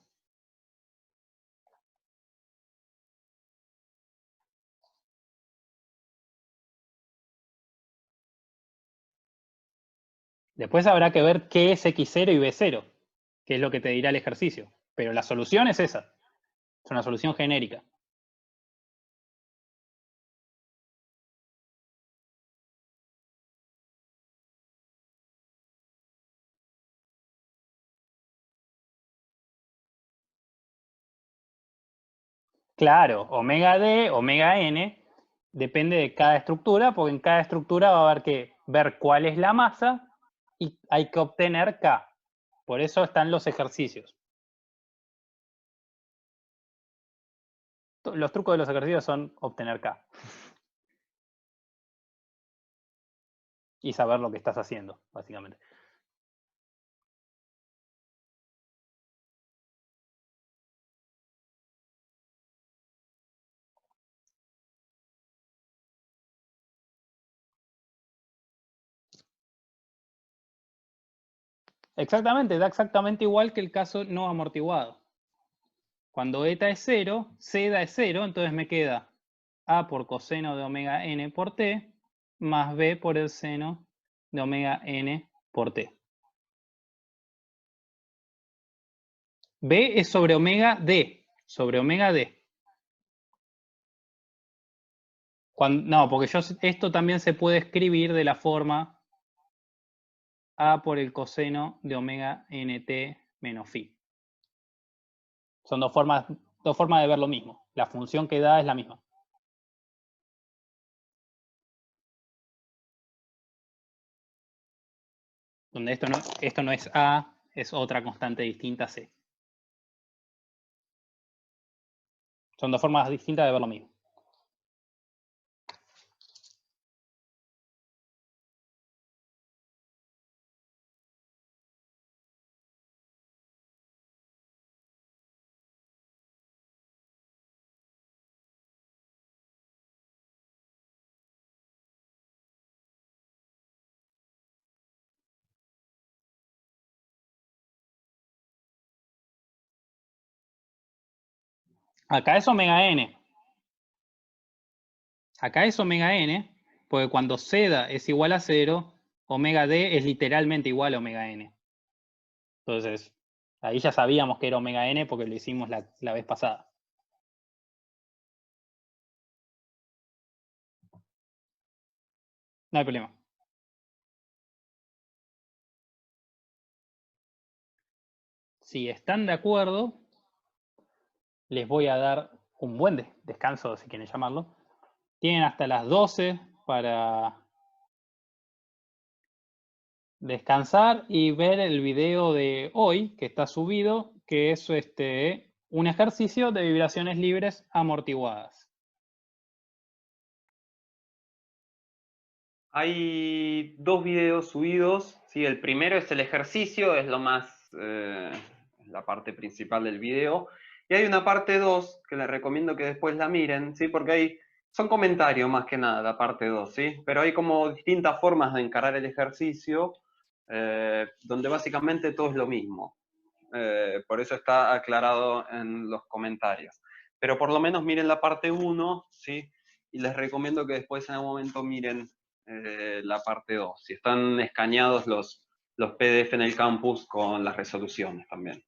Después habrá que ver qué es x0 y b0, que es lo que te dirá el ejercicio. Pero la solución es esa. Es una solución genérica. Claro, omega D, omega N, depende de cada estructura, porque en cada estructura va a haber que ver cuál es la masa y hay que obtener K. Por eso están los ejercicios. Los trucos de los ejercicios son obtener K. Y saber lo que estás haciendo, básicamente. Exactamente, da exactamente igual que el caso no amortiguado. Cuando eta es 0, Z es 0, entonces me queda A por coseno de omega n por t más B por el seno de omega n por t. B es sobre omega d, sobre omega d. No, porque esto también se puede escribir de la forma A por el coseno de omega nt menos phi. Son dos formas de ver lo mismo. La función que da es la misma. Donde esto no es A, es otra constante distinta C. Son dos formas distintas de ver lo mismo. Acá es omega n. Acá es omega n, porque cuando Z es igual a 0, omega d es literalmente igual a omega n. Entonces, ahí ya sabíamos que era omega n porque lo hicimos la vez pasada. No hay problema. Si están de acuerdo, les voy a dar un buen descanso, si quieren llamarlo. Tienen hasta las 12 para descansar y ver el video de hoy, que está subido, que es un ejercicio de vibraciones libres amortiguadas.
Hay 2 videos subidos, ¿sí? El primero es el ejercicio, es lo más, la parte principal del video. Y hay una parte 2 que les recomiendo que después la miren, ¿sí? Porque son comentarios más que nada, la parte 2, ¿sí? Pero hay como distintas formas de encarar el ejercicio, donde básicamente todo es lo mismo. Por eso está aclarado en los comentarios. Pero por lo menos miren la parte 1, ¿sí? Y les recomiendo que después en algún momento miren la parte 2, si están escaneados los PDF en el campus con las resoluciones también.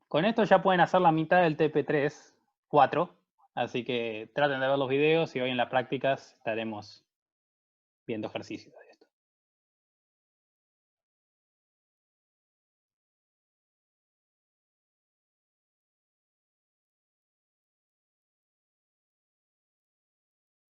Con esto ya pueden hacer la mitad del TP3, 4. Así que traten de ver los videos y hoy en las prácticas estaremos viendo ejercicios de esto.